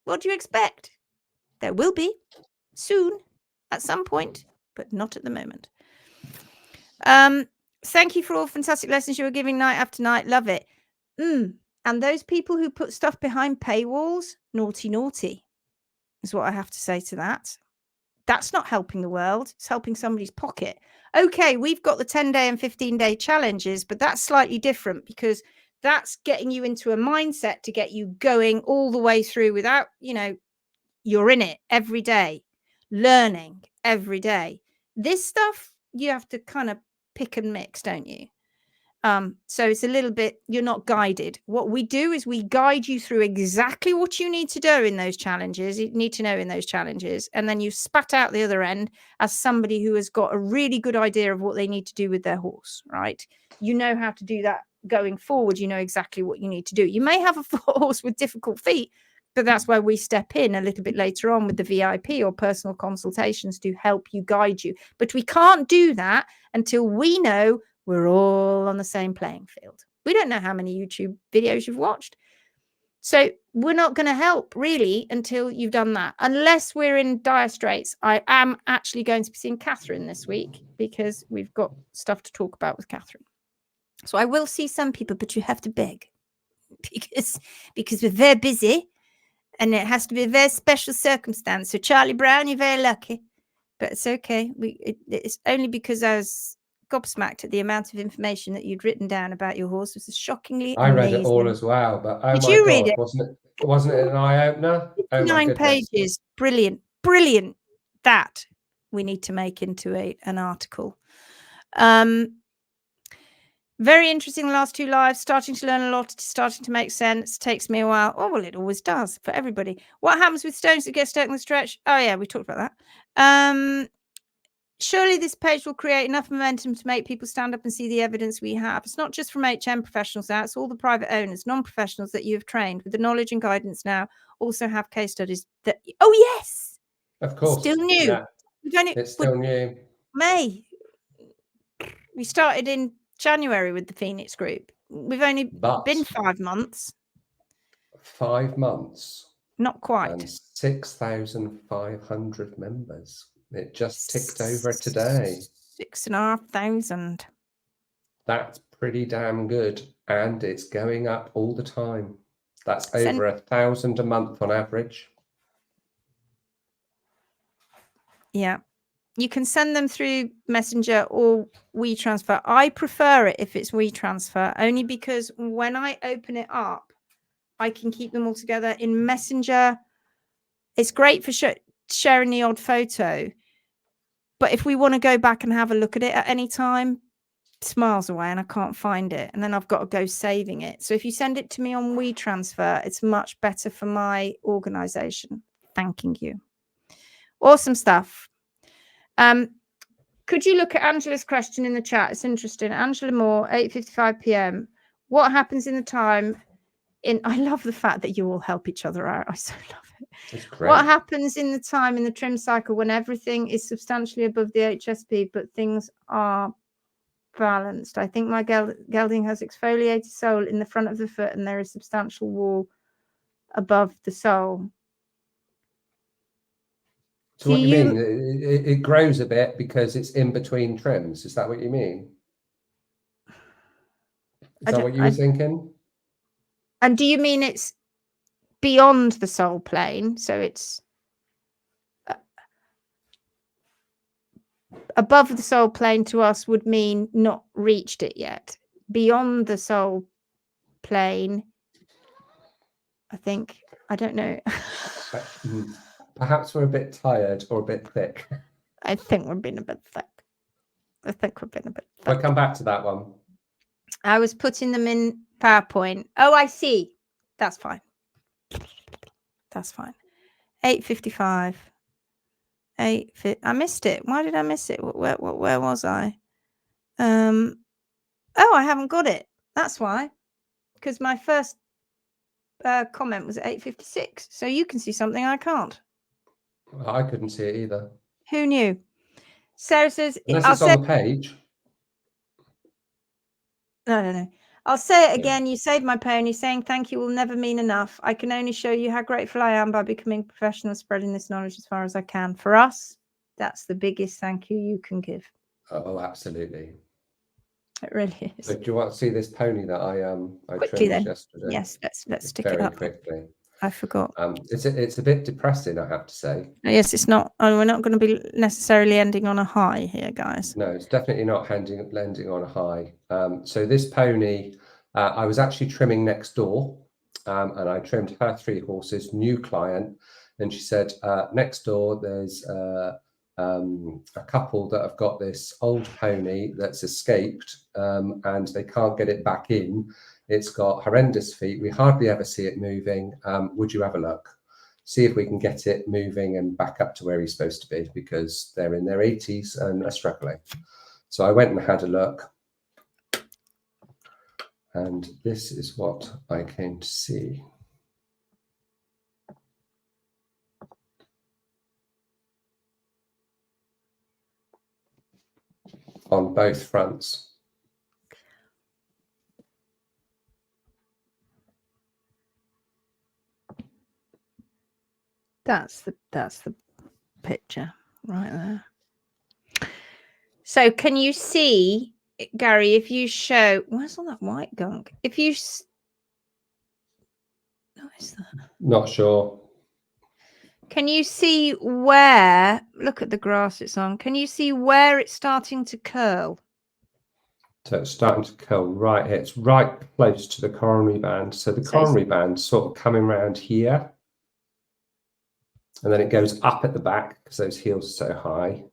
What do you expect? There will be soon at some point, but not at the moment. Thank you for all fantastic lessons you were giving night after night. Love it. And those people who put stuff behind paywalls, naughty is what I have to say to that. That's not helping the world. It's helping somebody's pocket. Okay, we've got the 10-day and 15-day challenges, but that's slightly different because that's getting you into a mindset to get you going all the way through without, you're in it every day, learning every day. This stuff, you have to kind of pick and mix, don't you? So it's a little bit, you're not guided. What we do is we guide you through exactly what you need to do in those challenges. You need to know in those challenges. And then you spat out the other end as somebody who has got a really good idea of what they need to do with their horse, right? You know how to do that going forward. You know exactly what you need to do. You may have a horse with difficult feet, but that's where we step in a little bit later on with the VIP or personal consultations to help you, guide you. But we can't do that until we know we're all on the same playing field. We don't know how many YouTube videos you've watched. So we're not going to help really until you've done that. Unless we're in dire straits. I am actually going to be seeing Catherine this week because we've got stuff to talk about with Catherine. So I will see some people, but you have to beg because we're very busy and it has to be a very special circumstance. So Charlie Brown, you're very lucky, but it's okay. It's only because I was gobsmacked at the amount of information that you'd written down about your horse. It was shockingly I amazing. read it all as well, but oh Did my you God, read it? wasn't it an eye-opener? Oh my 9 goodness. pages. Brilliant. That we need to make into an article. Very interesting, the last 2 lives. Starting to learn a lot, starting to make sense. Takes me a while. Oh, well, it always does for everybody. What happens with stones that get stuck in the stretch? Oh, yeah, we talked about that. Surely this page will create enough momentum to make people stand up and see the evidence we have. It's not just from HM professionals now, it's all the private owners, non-professionals that you have trained with the knowledge and guidance now also have case studies that, oh, yes. Of course. Still new. Yeah. It's still new. May. We started in January with the Phoenix group. We've only been 5 months. 5 months. Not quite. And 6,500 members. It just ticked over today. 6,500. That's pretty damn good. And it's going up all the time. That's over 1,000 a month on average. Yeah. You can send them through Messenger or WeTransfer. I prefer it if it's WeTransfer, only because when I open it up, I can keep them all together. In Messenger, it's great for sharing the odd photo. But if we want to go back and have a look at it at any time, it's miles away and I can't find it. And then I've got to go saving it. So if you send it to me on WeTransfer, it's much better for my organization. Thanking you. Awesome stuff. Could you look at Angela's question in the chat? It's interesting. Angela Moore, 8:55 p.m. What happens in the time I love the fact that you all help each other out. I so love it. It's great. What happens in the time in the trim cycle when everything is substantially above the HSP, but things are balanced? I think my gelding has exfoliated sole in the front of the foot and there is substantial wall above the sole. So what you mean? It grows a bit because it's in between trims. Is that what you mean? Is that what you were thinking? And do you mean it's beyond the sole plane? So it's above the sole plane to us would mean not reached it yet. Beyond the sole plane, I think, I don't know. Perhaps we're a bit tired or a bit thick. I think we're being a bit thick. We'll come back to that one. I was putting them in PowerPoint. Oh, I see. That's fine. 8:55. I missed it. Why did I miss it? Where was I? Oh, I haven't got it. That's why. Because my first comment was at 8:56. So you can see something I can't. I couldn't see it either. Who knew? Sarah says, unless it's on the page. No. I'll say it again. You saved my pony. Saying thank you will never mean enough. I can only show you how grateful I am by becoming professional, spreading this knowledge as far as I can. For us, that's the biggest thank you can give. Oh, absolutely. It really is. So do you want to see this pony that I Quickly trimmed then. yesterday? Yes, let's stick very it up. quickly. I forgot. It's a bit depressing, I have to say. Yes, it's not. Oh, we're not going to be necessarily ending on a high here, guys. No, it's definitely not landing on a high. So this pony, I was actually trimming next door, and I trimmed her 3 horses, new client, and she said, next door there's a couple that have got this old pony that's escaped, and they can't get it back in. It's got horrendous feet. We hardly ever see it moving. Would you have a look? See if we can get it moving and back up to where he's supposed to be, because they're in their 80s and are struggling. So I went and had a look, and this is what I came to see. On both fronts. That's the picture right there. So can you see, Garry, if you show, where's all that white gunk? If you, what is that? Not sure. Can you see where, look at the grass it's on, can you see where it's starting to curl? So it's starting to curl right here. It's right close to the coronary band. So the coronary band's sort of coming around here. And then it goes up at the back because those heels are so high.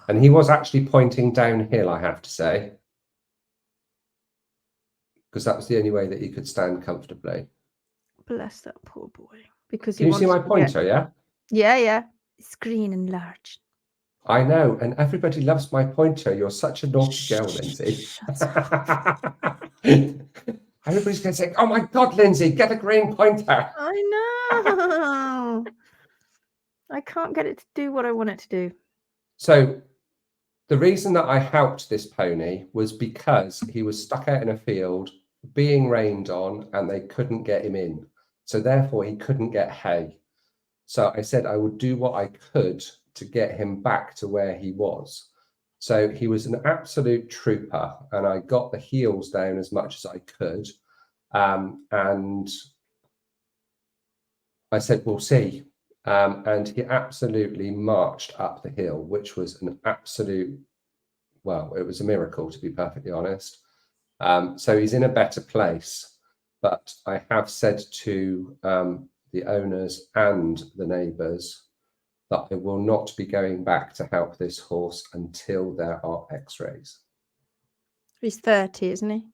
And he was actually pointing downhill, I have to say, because that was the only way that he could stand comfortably. Bless that poor boy. Because Can you see my pointer, yeah? Yeah. It's green and large. I know, and everybody loves my pointer. You're such a naughty girl, Lindsay. Everybody's going to say, oh my God, Lindsay, get a green pointer. I know. I can't get it to do what I want it to do. So the reason that I helped this pony was because he was stuck out in a field, being rained on, and they couldn't get him in. So therefore, he couldn't get hay. So I said I would do what I could to get him back to where he was. So he was an absolute trooper, and I got the heels down as much as I could. And I said, we'll see. And he absolutely marched up the hill, which was an absolute, well, it was a miracle, to be perfectly honest. So he's in a better place. But I have said to the owners and the neighbours that I will not be going back to help this horse until there are x-rays. He's 30, isn't he?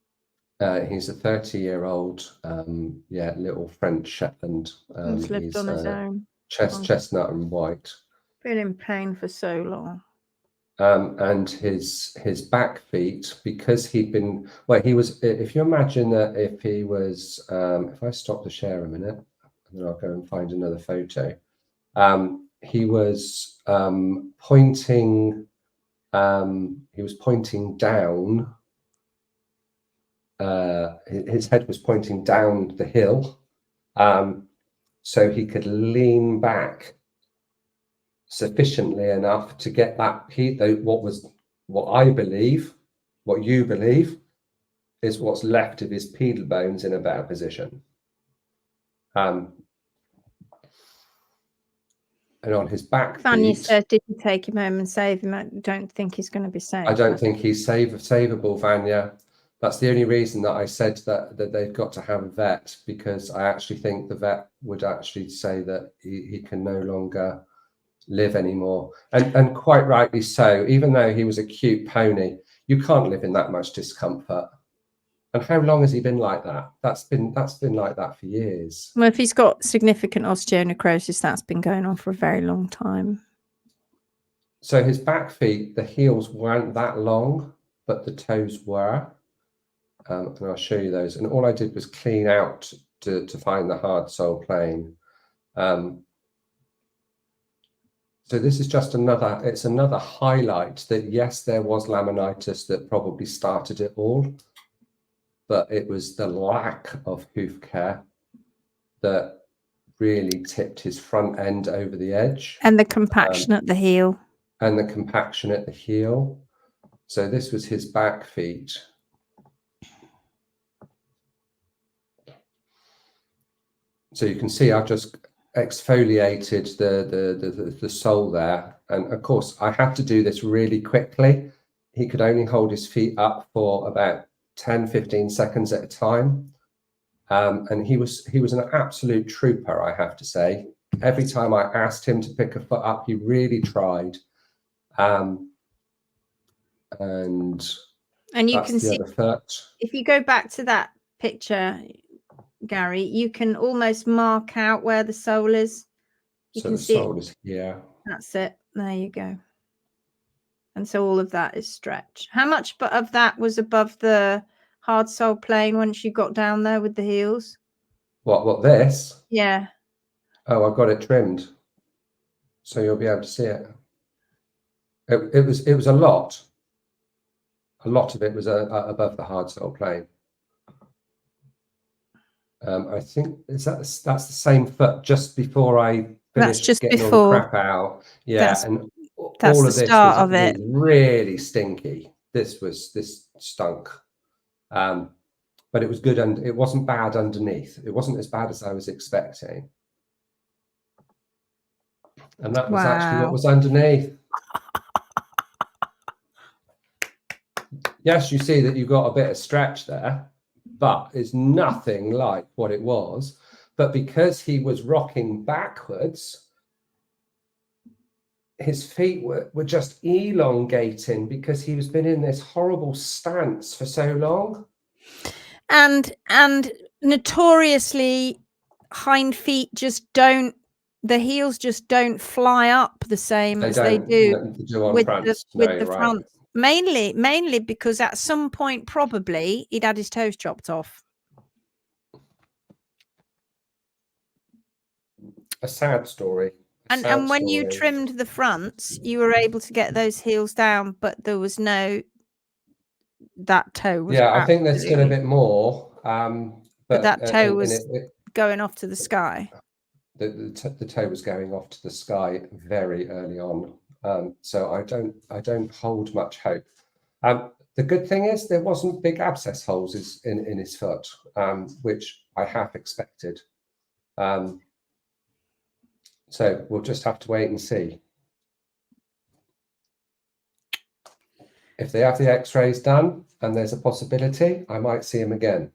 He's a 30-year-old, little French Shetland. He's lived on his own. Chestnut and white. Been in pain for so long. And his back feet, because he'd been, well, he was, if you imagine that if he was, if I stop the share a minute, and then I'll go and find another photo. He was pointing down, his head was pointing down the hill, so he could lean back sufficiently enough to get that what I believe, what you believe, is what's left of his pedal bones in a better position. And on his back Fanny feet, said, did you take him home and save him? I don't think he's going to be saved. I don't think he's savable, Vanya. That's the only reason that I said that they've got to have a vet, because I actually think the vet would actually say that he can no longer live anymore. And quite rightly so. Even though he was a cute pony, you can't live in that much discomfort. And how long has he been like that? That's been like that for years. Well, if he's got significant osteonecrosis, that's been going on for a very long time. So his back feet, the heels weren't that long, but the toes were. And I'll show you those. And all I did was clean out to find the hard sole plane. So this is just another highlight that, yes, there was laminitis that probably started it all. but it was the lack of hoof care that really tipped his front end over the edge. And the compaction at the heel. And the compaction at the heel. So this was his back feet. So you can see I've just exfoliated the sole there. And of course, I had to do this really quickly. He could only hold his feet up for about 10, 15 seconds at a time. And he was an absolute trooper, I have to say. Every time I asked him to pick a foot up, he really tried. And you can see, other foot. If you go back to that picture, Garry, you can almost mark out where the sole is. You So can the see sole it. is here. That's it. There you go. And so all of that is stretch. How much of that was above the hard sole plane once you got down there with the heels? What this? Yeah. Oh, I got it trimmed, so you'll be able to see it. It was a lot. A lot of it was above the hard sole plane. I think that's the same foot just before I finished just getting before. all the crap out. Yeah, That's all of the this start was of it. really stinky. This stunk. But it was good, and it wasn't bad underneath. It wasn't as bad as I was expecting. And that was actually what was underneath. Yes, you see that you've got a bit of stretch there, but it's nothing like what it was. But because he was rocking backwards, his feet were just elongating because he was been in this horrible stance for so long. And notoriously, hind feet just don't, the heels just don't fly up the same as they do with the front. Mainly because at some point probably he'd had his toes chopped off. A sad story. And when you trimmed the fronts, you were able to get those heels down, but there was no, that toe was, I think there's still a bit more, but that toe was going off to the sky. The toe was going off to the sky very early on, so I don't hold much hope. The good thing is there wasn't big abscess holes in his foot, which I half expected. So we'll just have to wait and see. If they have the x-rays done and there's a possibility, I might see him again.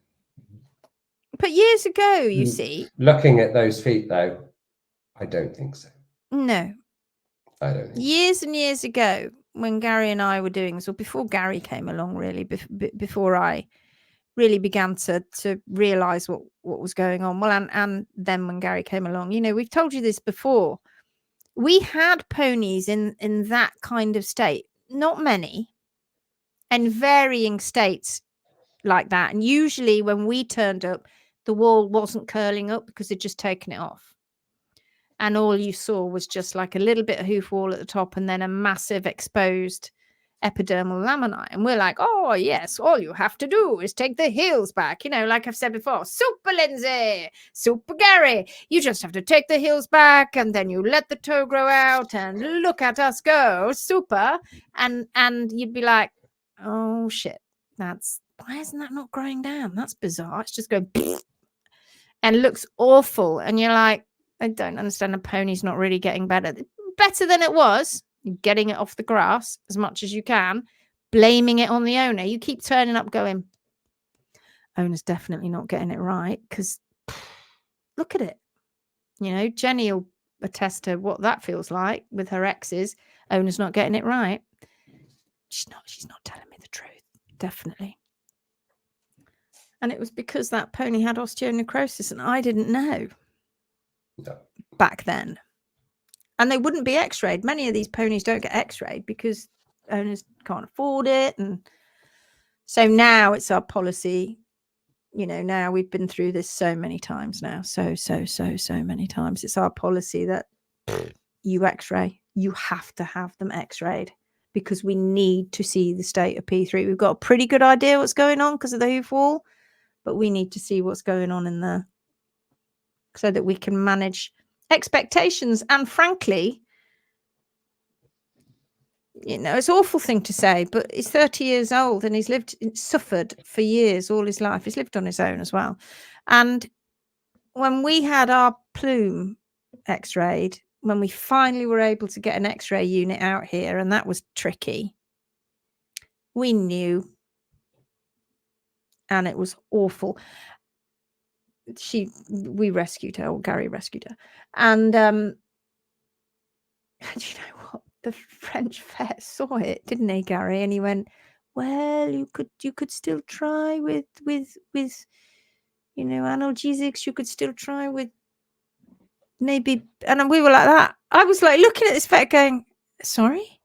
But years ago, you see. Looking at those feet, though, I don't think so. No. I don't think years and years ago, when Garry and I were doing this, or before Garry came along, really, before I really began to realise what was going on. Well, and then when Garry came along, you know, we've told you this before. We had ponies in that kind of state. Not many. And varying states like that. And usually when we turned up, the wall wasn't curling up because they'd just taken it off. And all you saw was just like a little bit of hoof wall at the top and then a massive exposed epidermal lamini. And we're like, oh, yes, all you have to do is take the heels back. You know, like I've said before, super Lindsay, super Garry. You just have to take the heels back and then you let the toe grow out and look at us go, super. And you'd be like, oh, shit, why isn't that not growing down? That's bizarre. It's just going and looks awful. And you're like, I don't understand. A pony's not really getting better than it was. You're getting it off the grass as much as you can, blaming it on the owner. You keep turning up going, owner's definitely not getting it right because look at it. You know, Jenny will attest to what that feels like with her exes. Owner's not getting it right. She's not telling me the truth. Definitely. And it was because that pony had osteonecrosis and I didn't know back then. And they wouldn't be x-rayed. Many of these ponies don't get x-rayed because owners can't afford it. And so now it's our policy. You know, now we've been through this so many times now. So many times. It's our policy that you x-ray. You have to have them x-rayed because we need to see the state of P3. We've got a pretty good idea what's going on because of the hoof wall. but we need to see what's going on in there so that we can manage expectations. And frankly, you know, it's an awful thing to say, but he's 30 years old and he's suffered for years, all his life. He's lived on his own as well. And when we had our plume x-rayed, when we finally were able to get an x-ray unit out here, and that was tricky, we knew, and it was awful. We rescued her, or Garry rescued her. And do you know what? The French vet saw it, didn't he, Garry? And he went, well, you could still try with you know, analgesics. You could still try with maybe. And we were like that. I was like looking at this vet going, sorry,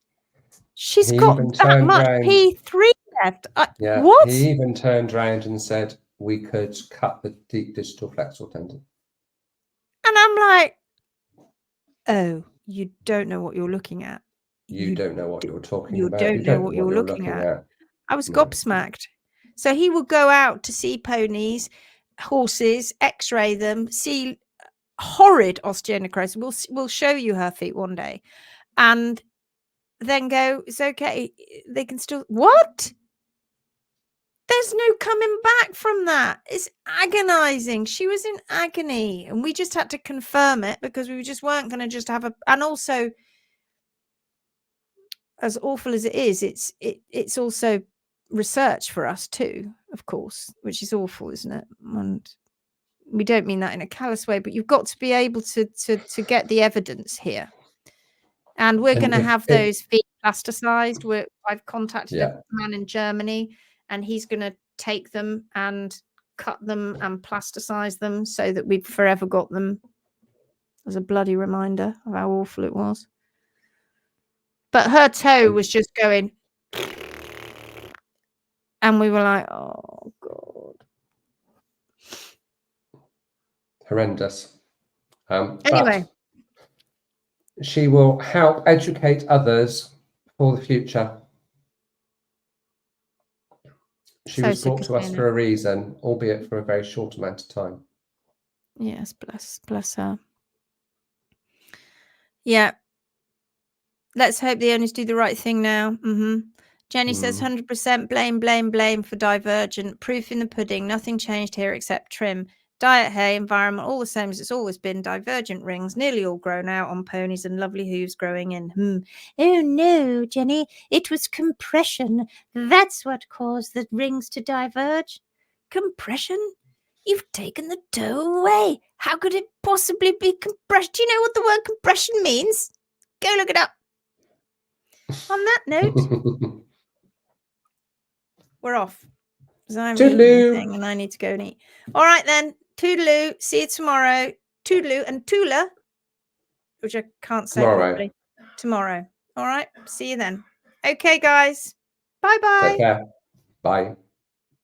she's got that much P3 left. Yeah, what? He even turned around and said we could cut the deep distal flexor tendon. And I'm like, oh, you don't know what you're looking at. You don't know what you're talking about. You don't know what you're looking at. I was gobsmacked. So he would go out to see ponies, horses, x-ray them, see horrid osteonecrosis. We'll show you her feet one day. And then go, it's okay. They can still, what? There's no coming back from that. It's agonizing. She was in agony. And we just had to confirm it because we just weren't going to just have and also, as awful as it is, it's also research for us too, of course, which is awful, isn't it? And we don't mean that in a callous way, but you've got to be able to get the evidence here. And we're going to have those feet plasticized. I've contacted a man in Germany, and he's going to take them and cut them and plasticize them so that we've forever got them as a bloody reminder of how awful it was. But her toe was just going, and we were like, oh, God. Horrendous. Anyway. But she will help educate others for the future. She was brought to us for a reason, albeit for a very short amount of time. Yes, bless her. Yeah. Let's hope the owners do the right thing now. Jenny says 100% blame for divergent. Proof in the pudding. Nothing changed here except trim. Diet, hay, environment, all the same as it's always been. Divergent rings, nearly all grown out on ponies and lovely hooves growing in. Oh no, Jenny, it was compression. That's what caused the rings to diverge. Compression? You've taken the toe away. How could it possibly be compression? Do you know what the word compression means? Go look it up. On that note, we're off. Because I'm eating and I need to go and eat. All right then. Toodaloo. See you tomorrow. Toodaloo and Tula, which I can't say properly. Tomorrow. All right. See you then. Okay, guys. Bye-bye. Take care. Bye.